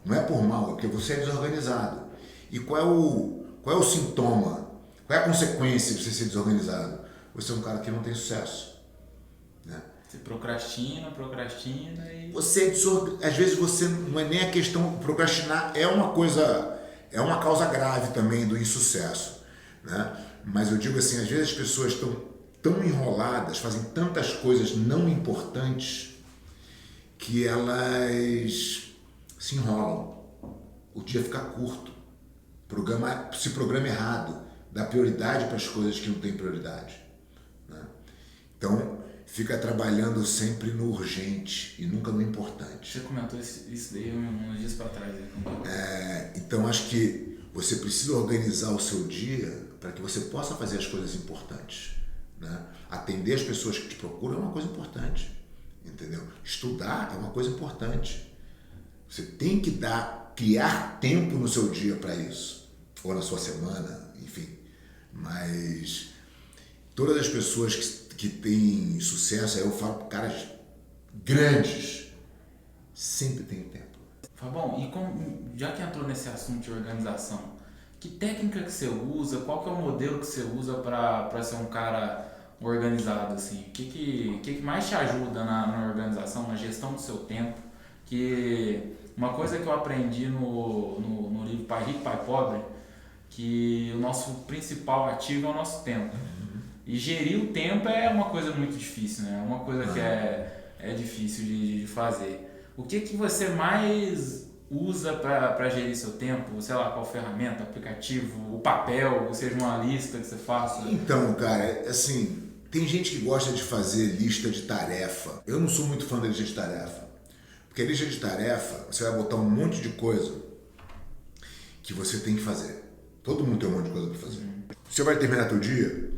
Não é por mal, é porque você é desorganizado. E qual Qual é o sintoma? Qual é a consequência de você ser desorganizado? Você é um cara que não tem sucesso. Né? Você procrastina e... Às vezes você não é nem a questão, procrastinar é uma causa grave também do insucesso, né? Mas eu digo assim, às vezes as pessoas estão tão enroladas, fazem tantas coisas não importantes que elas se enrolam, o dia fica curto, se programa errado, dá prioridade para as coisas que não têm prioridade, né? Então fica trabalhando sempre no urgente e nunca no importante. Você comentou isso daí uns dias para trás. Então acho que você precisa organizar o seu dia para que você possa fazer as coisas importantes, né? Atender as pessoas que te procuram é uma coisa importante, entendeu? Estudar é uma coisa importante. Você tem que criar tempo no seu dia para isso, ou na sua semana, enfim. Mas todas as pessoas que têm sucesso, aí eu falo para caras grandes, sempre tem tempo. Fabão, e já que entrou nesse assunto de organização, que técnica que você usa, qual que é o modelo que você usa para ser um cara organizado, assim? O que mais te ajuda na organização, na gestão do seu tempo? Que uma coisa que eu aprendi no livro Pai Rico, Pai Pobre, que o nosso principal ativo é o nosso tempo. E gerir o tempo é uma coisa muito difícil, né? É uma coisa que é difícil de fazer. O que você mais usa para gerir seu tempo? Sei lá, qual ferramenta, aplicativo, o papel, ou seja, uma lista que você faça? Então, cara, assim, tem gente que gosta de fazer lista de tarefa. Eu não sou muito fã da lista de tarefa. Porque a lista de tarefa, você vai botar um monte de coisa que você tem que fazer. Todo mundo tem um monte de coisa para fazer. Você vai terminar teu dia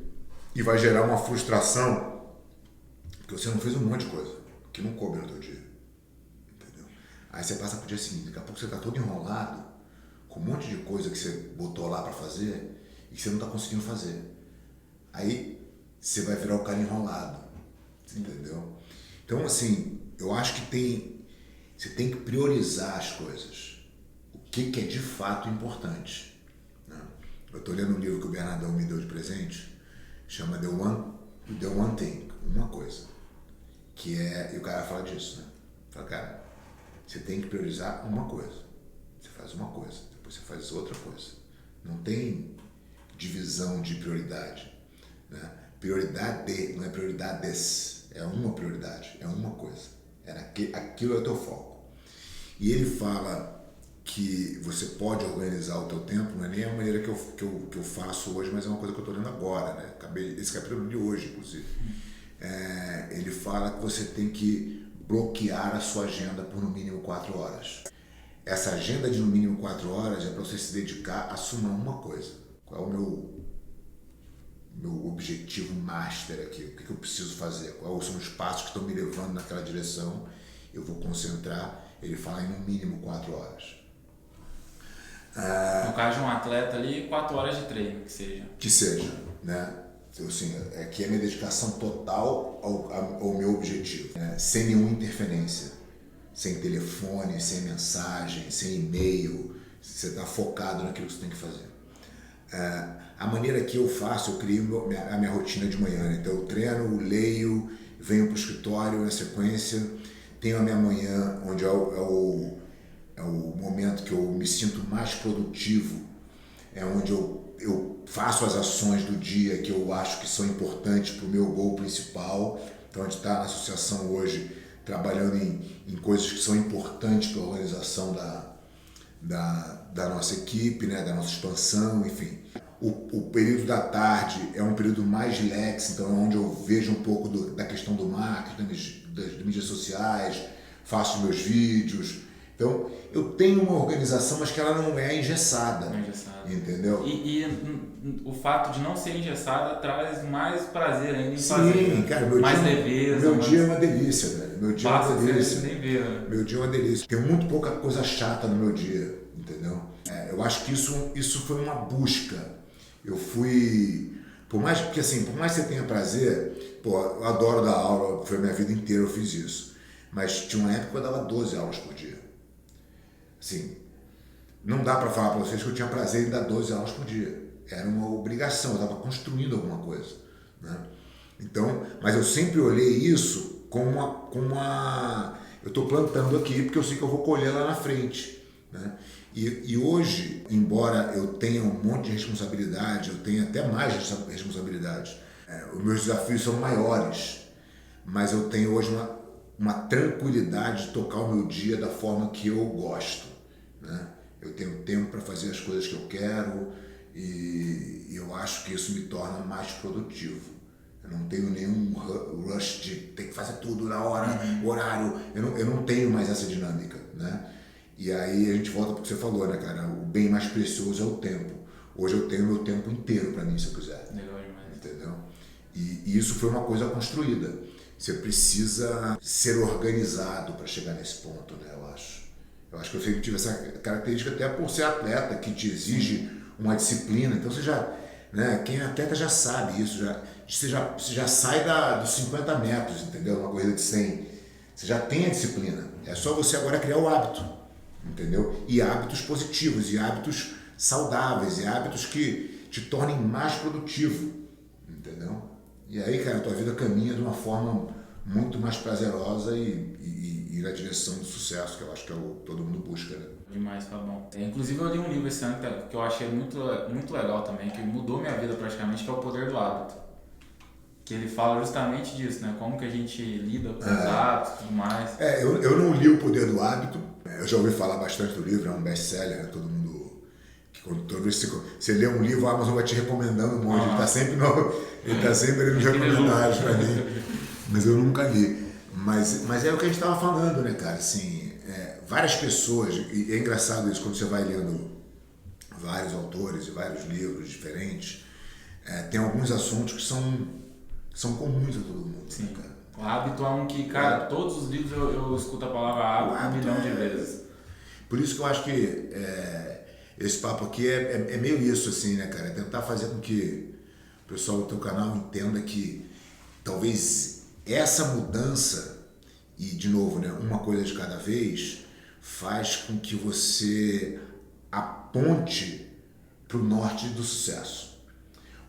e vai gerar uma frustração porque você não fez um monte de coisa que não coube no teu dia. Entendeu? Aí você passa pro dia seguinte, daqui a pouco você tá todo enrolado com um monte de coisa que você botou lá para fazer e que você não tá conseguindo fazer. Aí você vai virar o cara enrolado. Entendeu? Então, assim, eu acho que você tem que priorizar as coisas. O que é de fato importante. Né? Eu estou lendo um livro que o Bernardão me deu de presente, chama The One Thing, uma coisa. E o cara fala disso, né? Fala, cara, você tem que priorizar uma coisa. Você faz uma coisa, depois você faz outra coisa. Não tem divisão de prioridade. Né? Prioridade não é prioridades, é uma prioridade, é uma coisa. Aquilo é o teu foco. E ele fala que você pode organizar o teu tempo, não é nem a maneira que eu faço hoje, mas é uma coisa que eu estou lendo agora, né? Esse capítulo de hoje, inclusive. Ele fala que você tem que bloquear a sua agenda por no mínimo 4 horas. Essa agenda de no mínimo 4 horas é para você se dedicar a assumir uma coisa. Qual é o meu objetivo master aqui? O que eu preciso fazer? Quais são os passos que estão me levando naquela direção? Eu vou concentrar. Ele fala em no mínimo 4 horas. No caso de um atleta ali, 4 horas de treino, que seja. Que seja, né? Então, assim, que é a minha dedicação total ao meu objetivo, né? Sem nenhuma interferência, sem telefone, sem mensagem, sem e-mail, você está focado naquilo que você tem que fazer. A maneira que eu faço, eu crio a minha rotina de manhã, né? Então eu treino, leio, venho para o escritório na sequência, tenho a minha manhã, onde é o momento que eu me sinto mais produtivo, é onde eu faço as ações do dia que eu acho que são importantes para o meu goal principal. Então a gente está na associação hoje trabalhando em coisas que são importantes para a organização da nossa equipe, né, da nossa expansão, enfim. O período da tarde é um período mais relax, então é onde eu vejo um pouco da questão do marketing, das mídias sociais, faço meus vídeos. Então, eu tenho uma organização, mas que ela não é engessada. Não é engessada. Entendeu? E o fato de não ser engessada traz mais prazer ainda em fazer. Sim, cara, mais leveza. Meu dia é uma delícia, velho. Meu dia é uma delícia. Nem ver, né? Meu dia é uma delícia. Tem muito pouca coisa chata no meu dia, entendeu? Eu acho que isso foi uma busca. Eu fui... Por mais que você tenha prazer, eu adoro dar aula, foi a minha vida inteira eu fiz isso. Mas tinha uma época que eu dava 12 aulas por dia. Assim, não dá para falar para vocês que eu tinha prazer em dar 12 aulas por dia. Era uma obrigação, eu estava construindo alguma coisa, né? Então, mas eu sempre olhei isso como eu estou plantando aqui porque eu sei que eu vou colher lá na frente, né? E hoje, embora eu tenha um monte de responsabilidade, eu tenho até mais responsabilidades, os meus desafios são maiores, mas eu tenho hoje uma tranquilidade de tocar o meu dia da forma que eu gosto, né? Eu tenho tempo para fazer as coisas que eu quero e eu acho que isso me torna mais produtivo. Eu não tenho nenhum rush de ter que fazer tudo na hora, horário. Eu não tenho mais essa dinâmica, né? E aí a gente volta para o que você falou, né, cara? O bem mais precioso é o tempo. Hoje eu tenho meu tempo inteiro para mim, se eu quiser. Legal demais. Entendeu? E isso foi uma coisa construída. Você precisa ser organizado para chegar nesse ponto, né? Eu acho. Eu acho que eu sempre tive essa característica até por ser atleta, que te exige uma disciplina. Então você já, né? Quem é atleta já sabe isso. Você já sai dos 50 metros, entendeu? Uma corrida de 100. Você já tem a disciplina. É só você agora criar o hábito, entendeu? E hábitos positivos, e hábitos saudáveis, e hábitos que te tornem mais produtivo, entendeu? E aí, cara, a tua vida caminha de uma forma muito mais prazerosa e na direção do sucesso, que eu acho que todo mundo busca, né? Demais, Fabão. Inclusive eu li um livro esse ano que eu achei muito, muito legal também, que mudou minha vida praticamente, que é O Poder do Hábito. Que ele fala justamente disso, né? Como que a gente lida com os hábitos e tudo mais. Eu não li O Poder do Hábito, eu já ouvi falar bastante do livro, é um best-seller, né? Todo mundo... Toda vez que você lê um livro, a Amazon vai te recomendando um monte, ele está sempre ali nos recomendários para mim, mas eu nunca li. Mas é o que a gente estava falando, né, cara? Assim, várias pessoas, e é engraçado isso quando você vai lendo vários autores e vários livros diferentes, tem alguns assuntos que são comuns a todo mundo. Sim. Né, cara? O hábito é um que, cara, todos os livros eu escuto a palavra hábito 1 milhão de vezes. Por isso que eu acho que esse papo aqui é meio isso, assim, né, cara? É tentar fazer com que o pessoal do teu canal entenda que talvez essa mudança, e de novo, né, uma coisa de cada vez, faz com que você aponte para o norte do sucesso.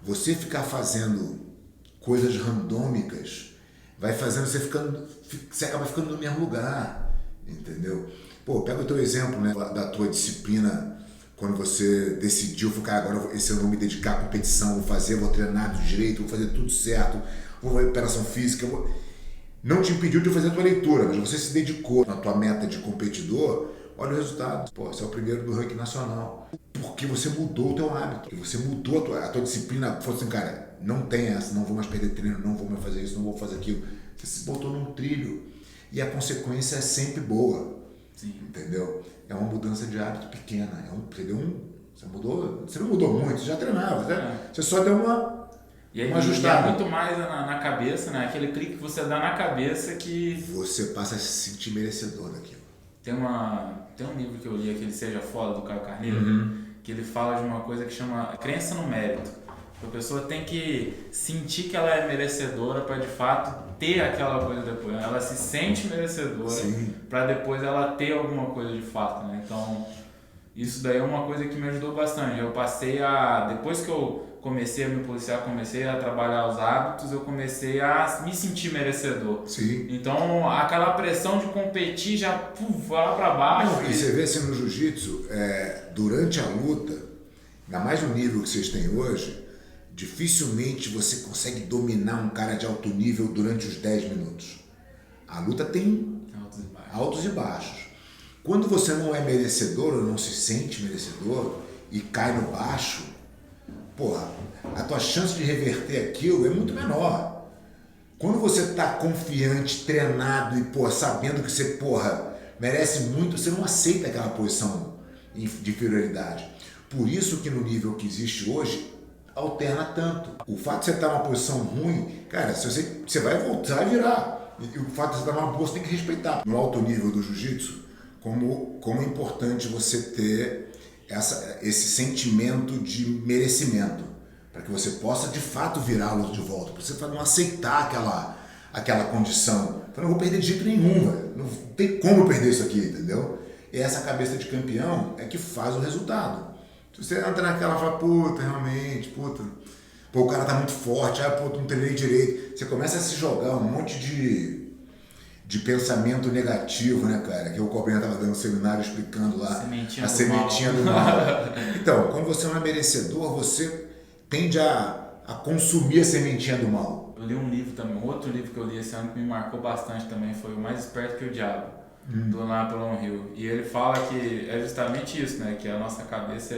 Você ficar fazendo coisas randômicas vai fazendo você acaba ficando no mesmo lugar, entendeu? Pô, pega o teu exemplo, né, da tua disciplina, quando você decidiu, cara, agora esse eu vou me dedicar à competição, vou treinar do direito, vou fazer tudo certo, vou fazer operação física, não te impediu de fazer a tua leitura, mas você se dedicou na tua meta de competidor. Olha o resultado, pô, você é o primeiro do ranking nacional, porque você mudou o teu hábito, você mudou a tua disciplina, falou assim, cara, não tem essa, não vou mais perder treino, não vou mais fazer isso, não vou fazer aquilo, você se botou num trilho, e a consequência é sempre boa. Sim. Entendeu? É uma mudança de hábito pequena, você não mudou muito, você já treinava, você só deu uma ajustada. E é muito mais na cabeça, né? Aquele clique que você dá na cabeça que... Você passa a se sentir merecedor daquilo. Tem um livro que eu li, aquele Seja Foda, do Caio Carneiro, que ele fala de uma coisa que chama crença no mérito. A pessoa tem que sentir que ela é merecedora para de fato ter aquela coisa depois. Ela se sente merecedora para depois ela ter alguma coisa de fato, né? Então, isso daí é uma coisa que me ajudou bastante. Eu passei depois que eu comecei a me policiar, comecei a trabalhar os hábitos, eu comecei a me sentir merecedor. Sim. Então, aquela pressão de competir já vai lá para baixo. Não, e você vê assim no jiu-jitsu, durante a luta, ainda mais no nível que vocês têm hoje, dificilmente você consegue dominar um cara de alto nível durante os 10 minutos. A luta tem altos e baixos. Quando você não é merecedor ou não se sente merecedor e cai no baixo, porra, a tua chance de reverter aquilo é muito menor. Quando você está confiante, treinado e sabendo que você merece muito, você não aceita aquela posição de inferioridade. Por isso que no nível que existe hoje, alterna tanto. O fato de você estar numa posição ruim, cara, você vai voltar a virar. E o fato de você estar numa boa, você tem que respeitar. No alto nível do jiu-jitsu, como é importante você ter esse sentimento de merecimento, para que você possa de fato virá-lo de volta, para você não aceitar aquela condição. Eu não vou perder de jeito nenhum, velho. Não tem como eu perder isso aqui, entendeu? é essa cabeça de campeão é que faz o resultado. Se você entra naquela e fala, puta, realmente, puta, pô, o cara tá muito forte, pô, não treinei direito. Você começa a se jogar um monte de pensamento negativo, né, cara? Que o Cobrinha tava dando um seminário explicando lá a sementinha do mal. Então, quando você não é merecedor, você tende a consumir a sementinha do mal. Eu li um livro também, outro livro que eu li esse ano que me marcou bastante também, foi O Mais Esperto que o Diabo, do Napoleon Hill. E ele fala que é justamente isso, né? Que a nossa cabeça,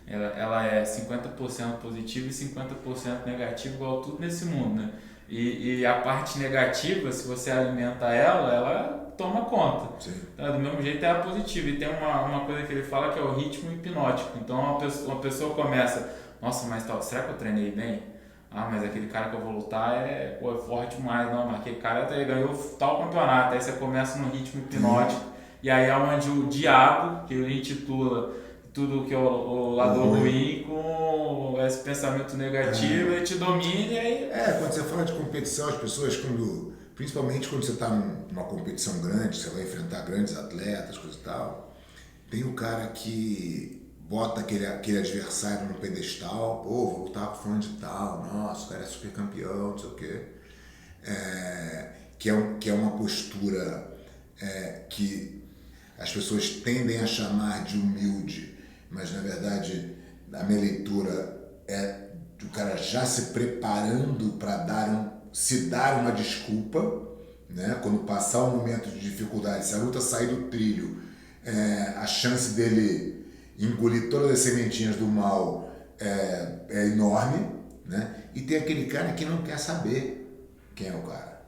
ela é 50% positiva e 50% negativa, igual tudo nesse mundo, né? E a parte negativa, se você alimenta ela toma conta. Então, do mesmo jeito é a positiva. E tem uma coisa que ele fala que é o ritmo hipnótico. Então uma pessoa começa, nossa, mas será que eu treinei bem? Mas aquele cara que eu vou lutar é forte demais. Não, mas aquele cara ganhou tal campeonato. Aí você começa no ritmo hipnótico. E aí é onde o diabo, que ele intitula tudo que é o lado ruim com esse pensamento negativo, ele te domina e aí... Quando você fala de competição, as pessoas, principalmente quando você está numa competição grande, você vai enfrentar grandes atletas, coisa e tal, tem o cara que bota aquele adversário no pedestal, pô, vou lutar com fulano de tal, nossa, o cara é super campeão, não sei o quê. Que é uma postura que as pessoas tendem a chamar de humilde, mas na verdade a minha leitura é o cara já se preparando para se dar uma desculpa, né? Quando passar um momento de dificuldade, se a luta sair do trilho, a chance dele engolir todas as sementinhas do mal é enorme, né? E tem aquele cara que não quer saber quem é o cara,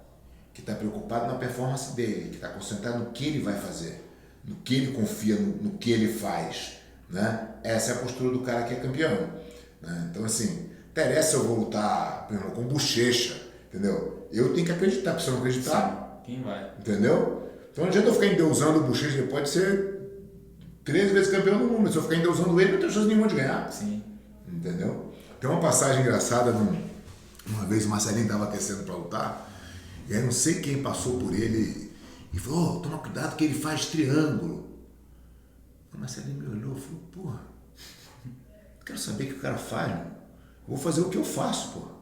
que está preocupado na performance dele, que está concentrado no que ele vai fazer, no que ele confia, no que ele faz, né? Essa é a postura do cara que é campeão, né? Então, assim, interessa se eu vou lutar, por exemplo, com bochecha, entendeu? Eu tenho que acreditar, porque se eu não acreditar, quem vai? Entendeu? Então não adianta eu ficar endeusando o bochecha, ele pode ser 13 vezes campeão do mundo, mas se eu ficar endeusando ele, não tenho chance nenhuma de ganhar. Sim. Entendeu? Tem uma passagem engraçada, uma vez o Marcelinho estava aquecendo para lutar, e aí não sei quem passou por ele e falou, toma cuidado que ele faz triângulo. O Marcelinho me olhou e falou, porra, quero saber o que o cara faz, mano. Eu vou fazer o que eu faço, porra.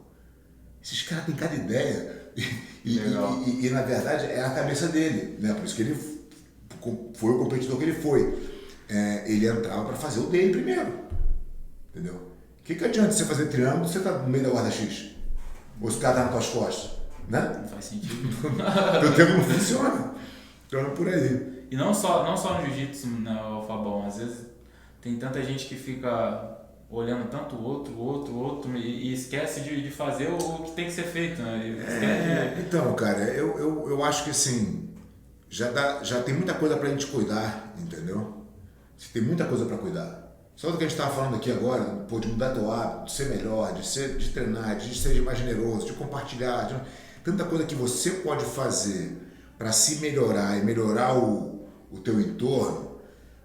Esses caras têm cada ideia. E na verdade é a cabeça dele, né? Por isso que ele foi o competidor que ele foi. Ele entrava para fazer o dele primeiro. Entendeu? O que adianta você fazer triângulo se você tá no meio da guarda-x? Ou se o cara tá nas tuas costas? Né? Não faz sentido. O tempo não funciona. Então é por aí. E não só no jiu-jitsu, né, Fabão? Às vezes tem tanta gente que fica olhando tanto o outro e esquece de fazer o que tem que ser feito, né? Então, cara, eu acho que assim, já tem muita coisa pra gente cuidar, entendeu? Tem muita coisa pra cuidar. Só do que a gente estava falando aqui agora, pô, de mudar teu hábito, de ser melhor, de treinar, de ser mais generoso, de compartilhar, tanta coisa que você pode fazer para se melhorar e melhorar o teu entorno,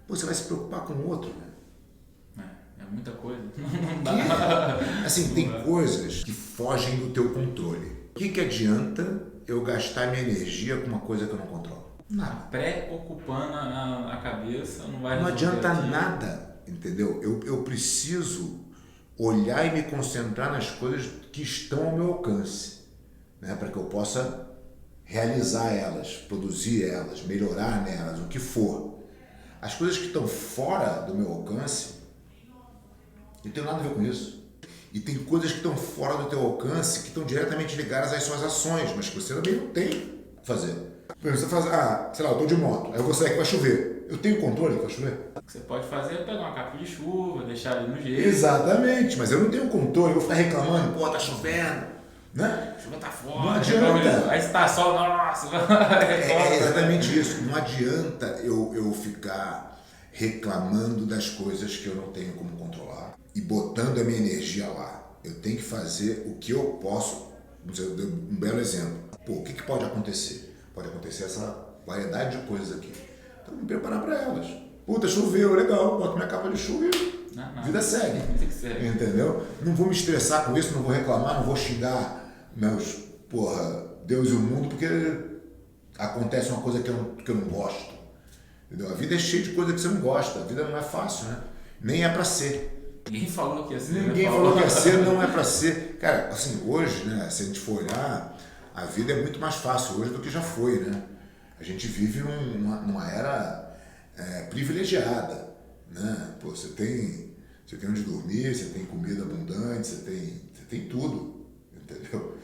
você vai se preocupar com o outro, né? É muita coisa. Não dá. Assim, tem coisas que fogem do teu controle. O que adianta eu gastar minha energia com uma coisa que eu não controlo? Nada. Pré-ocupando a cabeça não vai resolver. Não adianta nada, entendeu? Eu preciso olhar e me concentrar nas coisas que estão ao meu alcance, né? Para que eu possa realizar elas, produzir elas, melhorar nelas, o que for. As coisas que estão fora do meu alcance, não tem nada a ver com isso. E tem coisas que estão fora do teu alcance que estão diretamente ligadas às suas ações, mas que você também não tem o que fazer. Por exemplo, você faz, sei lá, eu tô de moto, aí eu vou sair que vai chover. Eu tenho controle que vai chover? O que você pode fazer é pegar uma capa de chuva, deixar ali no jeito. Exatamente, mas eu não tenho controle, eu vou ficar reclamando, pô, tá chovendo, né? A chuva tá forte. Não adianta. Aí está sol, nossa. É exatamente isso. Não adianta eu ficar reclamando das coisas que eu não tenho como controlar e botando a minha energia lá. Eu tenho que fazer o que eu posso. Um belo exemplo. Pô, o que pode acontecer? Pode acontecer essa variedade de coisas aqui. Então, me preparar para elas. Puta, choveu, legal. Boto minha capa de chuva e a vida segue. Entendeu? Não vou me estressar com isso, não vou reclamar, não vou xingar Deus e o mundo, porque acontece uma coisa que eu não gosto. Entendeu? A vida é cheia de coisa que você não gosta, a vida não é fácil, né? Nem é pra ser. Ninguém falou que ia ser. Ninguém falou que ia ser, não é pra ser. Cara, assim, hoje, né, se a gente for olhar, a vida é muito mais fácil hoje do que já foi, né? A gente vive numa era privilegiada, né? Pô, você tem onde dormir, você tem comida abundante, você tem tudo, entendeu?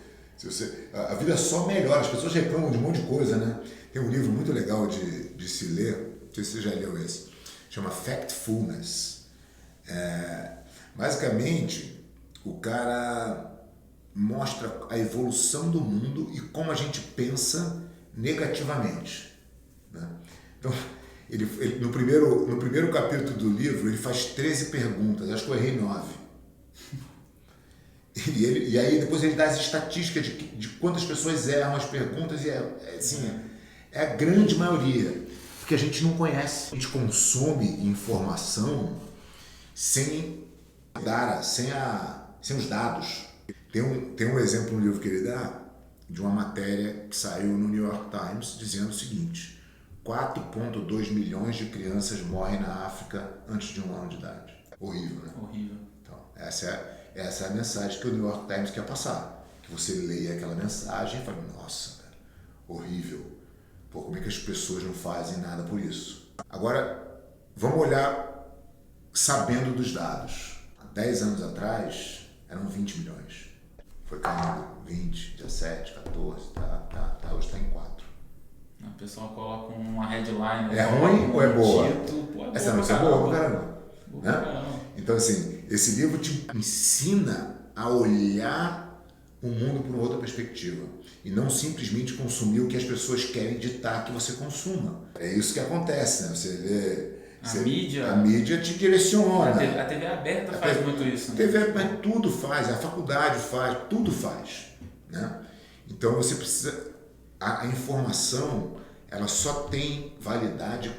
A vida só melhora, as pessoas reclamam de um monte de coisa, né? Tem um livro muito legal de se ler, não sei se você já leu esse, chama Factfulness. Basicamente, o cara mostra a evolução do mundo e como a gente pensa negativamente, né? Então, ele no primeiro capítulo do livro, ele faz 13 perguntas, acho que eu errei 9. E aí depois ele dá as estatísticas de quantas pessoas erram as perguntas, e é a grande maioria, porque a gente não conhece. A gente consome informação sem os dados. Tem um exemplo no livro que ele dá de uma matéria que saiu no New York Times dizendo o seguinte: 4,2 milhões de crianças morrem na África antes de 1 ano de idade. Horrível, né? Horrível. Então, essa é a mensagem que o New York Times quer passar. Que você leia aquela mensagem e fala, nossa, cara, horrível. Pô, como é que as pessoas não fazem nada por isso? Agora, vamos olhar sabendo dos dados. Há 10 anos atrás, eram 20 milhões. Foi caindo 20, 17, 14, hoje está em 4. O pessoal coloca uma headline. É ruim ou é boa? Essa notícia é boa pra caramba. Né? Então, assim, esse livro te ensina a olhar o mundo por outra perspectiva e não simplesmente consumir o que as pessoas querem ditar que você consuma. É isso que acontece, né? Você vê... A mídia te direciona. A TV aberta faz muito isso. Né? Mas tudo faz, a faculdade faz, tudo faz. Né? Então você precisa... A informação, ela só tem validade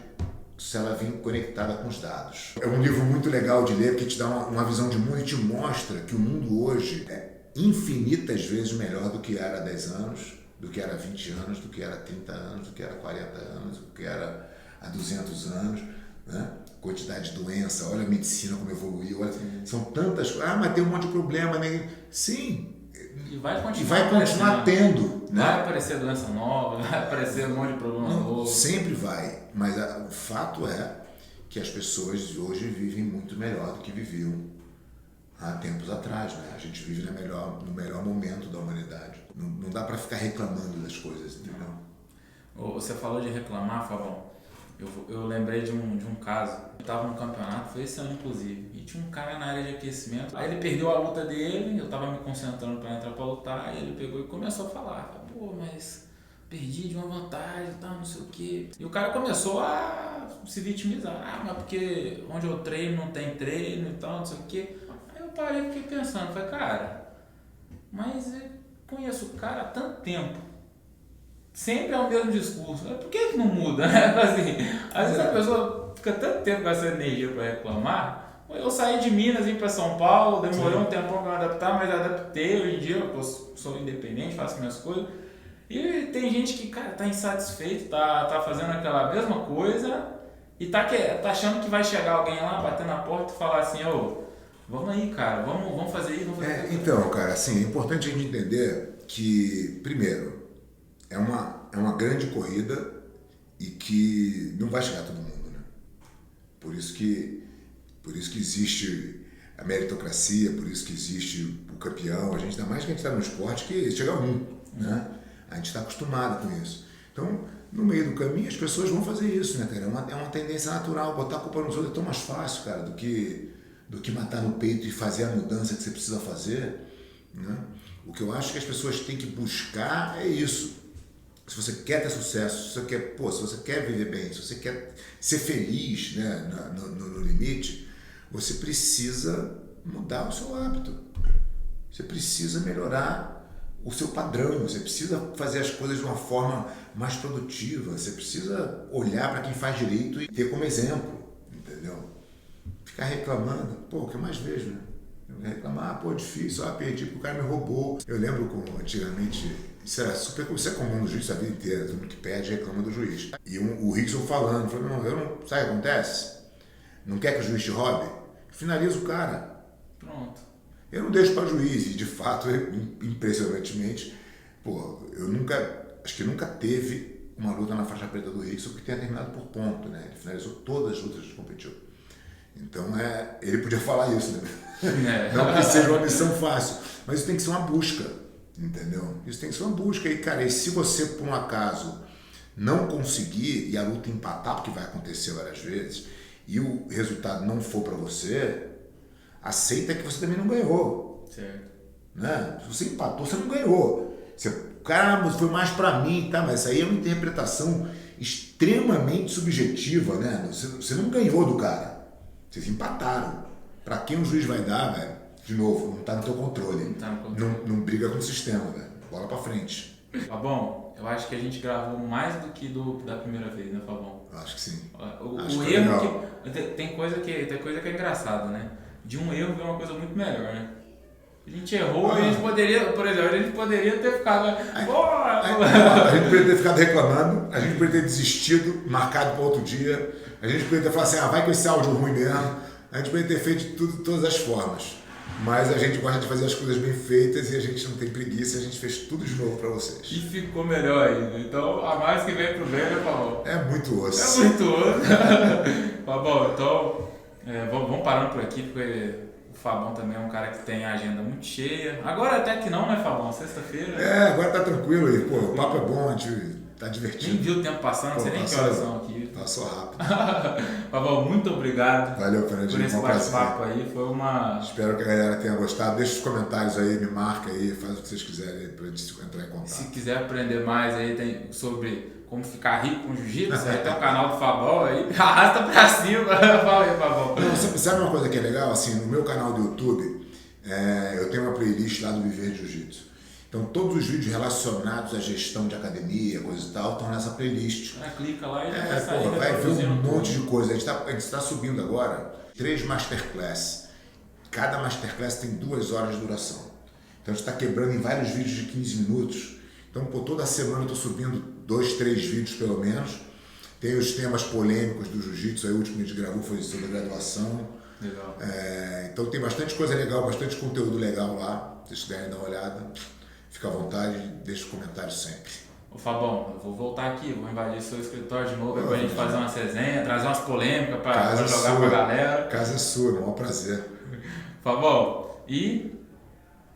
se ela vem conectada com os dados. É um livro muito legal de ler, porque te dá uma visão de mundo e te mostra que o mundo hoje é infinitas vezes melhor do que era há 10 anos, do que era há 20 anos, do que era há 30 anos, do que era há 40 anos, do que era há 200 anos. Né? Quantidade de doença, olha a medicina como evoluiu, olha, são tantas coisas. Mas tem um monte de problema, né? Sim. E vai continuar tendo. Né? Vai aparecer doença nova, vai aparecer um monte de problema novo. Sempre vai, mas o fato é que as pessoas hoje vivem muito melhor do que viviam há tempos atrás. Né? A gente vive no melhor momento da humanidade. Não dá para ficar reclamando das coisas, entendeu? Você falou de reclamar, Fabão. Eu lembrei de um caso. Eu estava no campeonato, foi esse ano inclusive, e tinha um cara na área de aquecimento. Aí ele perdeu a luta dele, eu estava me concentrando para entrar para lutar, aí ele pegou e começou a falar: pô, mas perdi de uma vantagem, tá, não sei o quê. E o cara começou a se vitimizar: mas porque onde eu treino não tem treino e tal, não sei o quê. Aí eu parei e fiquei pensando, falei, cara, mas eu conheço o cara há tanto tempo. Sempre é o mesmo discurso. Por que não muda? Assim, às vezes a pessoa fica tanto tempo com essa energia para reclamar. Eu saí de Minas e vim para São Paulo, demorou um tempão para me adaptar, mas adaptei. Hoje em dia eu sou independente, faço minhas coisas. E tem gente que, cara, tá insatisfeito, tá fazendo aquela mesma coisa e tá achando que vai chegar alguém lá, bater na porta e falar assim: vamos aí, cara, vamos fazer isso, vamos fazer isso. Então, cara, assim, é importante a gente entender que, primeiro, é uma grande corrida e que não vai chegar a todo mundo, né? Por isso que existe a meritocracia, por isso que existe o campeão. Ainda mais que a gente está no esporte que chega a um, né? A gente está acostumado com isso. Então, no meio do caminho, as pessoas vão fazer isso, né, cara? É uma tendência natural. Botar a culpa nos outros é tão mais fácil, cara, do que matar no peito e fazer a mudança que você precisa fazer, né? O que eu acho que as pessoas têm que buscar é isso. Se você quer ter sucesso, se você quer viver bem, se você quer ser feliz, né, no limite, você precisa mudar o seu hábito. Você precisa melhorar o seu padrão, você precisa fazer as coisas de uma forma mais produtiva, você precisa olhar para quem faz direito e ter como exemplo, entendeu? Ficar reclamando, o que eu mais vejo, né? Reclamar, difícil, perdi porque o cara me roubou. Eu lembro como antigamente isso é comum no juiz a vida inteira, todo mundo que pede reclama do juiz. E o Rickson falando, não, sabe o que acontece? Não quer que o juiz te roube? Finaliza o cara. Pronto. Eu não deixo para juiz, e de fato, impressionantemente, acho que nunca teve uma luta na faixa preta do Rickson que tenha terminado por ponto, né? Ele finalizou todas as lutas que competiu. Então, ele podia falar isso, né? Não que seja uma missão fácil, mas isso tem que ser uma busca, entendeu? Isso tem que ser uma busca. E, cara, se você, por um acaso, não conseguir e a luta empatar, porque vai acontecer várias vezes, e o resultado não for para você, aceita que você também não ganhou. Certo. Né? Se você empatou, você não ganhou. Caramba, foi mais para mim, tá? Mas isso aí é uma interpretação extremamente subjetiva, né? Você não ganhou do cara. Vocês empataram. Para quem o juiz vai dar, velho? De novo, não tá no teu controle. Não tá no controle. Não briga com o sistema, velho. Bola para frente. Fabão, eu acho que a gente gravou mais do que da primeira vez, né, Fabão? Acho que sim. O erro que tem coisa que é engraçada, né? De um erro vem uma coisa muito melhor, né? A gente errou, a gente poderia, por exemplo, ter ficado. A gente poderia ter ficado reclamando, a gente poderia ter desistido, marcado para outro dia, a gente poderia ter falado assim, vai com esse áudio ruim mesmo, a gente poderia ter feito de todas as formas. Mas a gente gosta de fazer as coisas bem feitas e a gente não tem preguiça, a gente fez tudo de novo para vocês. E ficou melhor ainda. Então, a mais que vem pro bem, né, Fabão? É muito osso. É muito osso. Fabão, então, vamos parando por aqui, porque o Fabão também é um cara que tem a agenda muito cheia. Agora até que não, né, Fabão? Sexta-feira. Agora tá tranquilo aí. Pô, o papo é bom, a gente tá divertido. Nem viu o tempo passando, não sei nem que horas são aqui. Passou rápido. Fabão, muito obrigado. Valeu, Fernandinho. Por esse bate-papo aí, foi uma... Espero que a galera tenha gostado. Deixa os comentários aí, me marca aí, faz o que vocês quiserem pra gente entrar em contato. Se quiser aprender mais aí sobre como ficar rico com jiu-jitsu, aí tem o canal do Fabão aí, arrasta pra cima. Fala aí, Fabão. Sabe uma coisa que é legal? Assim, no meu canal do YouTube, eu tenho uma playlist lá do Viver Jiu-Jitsu. Então, todos os vídeos relacionados à gestão de academia, coisa e tal, estão nessa playlist. Clica lá e já vai ver um monte de coisa. A gente está subindo agora 3 masterclass. Cada masterclass tem 2 horas de duração. Então, a gente está quebrando em vários vídeos de 15 minutos. Então, toda semana eu estou subindo 2, 3 vídeos pelo menos. Tem os temas polêmicos do jiu-jitsu. Aí, o último que a gente gravou foi sobre a graduação. Legal. Então, tem bastante coisa legal, bastante conteúdo legal lá. Se vocês quiserem dar uma olhada. Fica à vontade, deixa os comentários sempre. Ô Fabão, eu vou voltar aqui, vou invadir seu escritório de novo pra gente fazer umas resenhas, trazer umas polêmicas pra jogar pra galera. Casa é sua, é um prazer. Fabão, e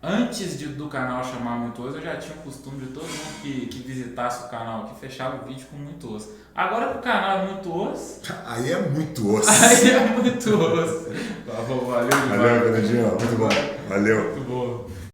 antes do canal chamar Muito Osso, eu já tinha o costume de todo mundo que visitasse o canal aqui, fechava o vídeo com Muito Osso. Agora que o canal é Muito Osso... Aí é muito osso. Aí é muito osso. Fabão, valeu demais. Valeu, Fernandinho, muito bom. Valeu. Muito bom.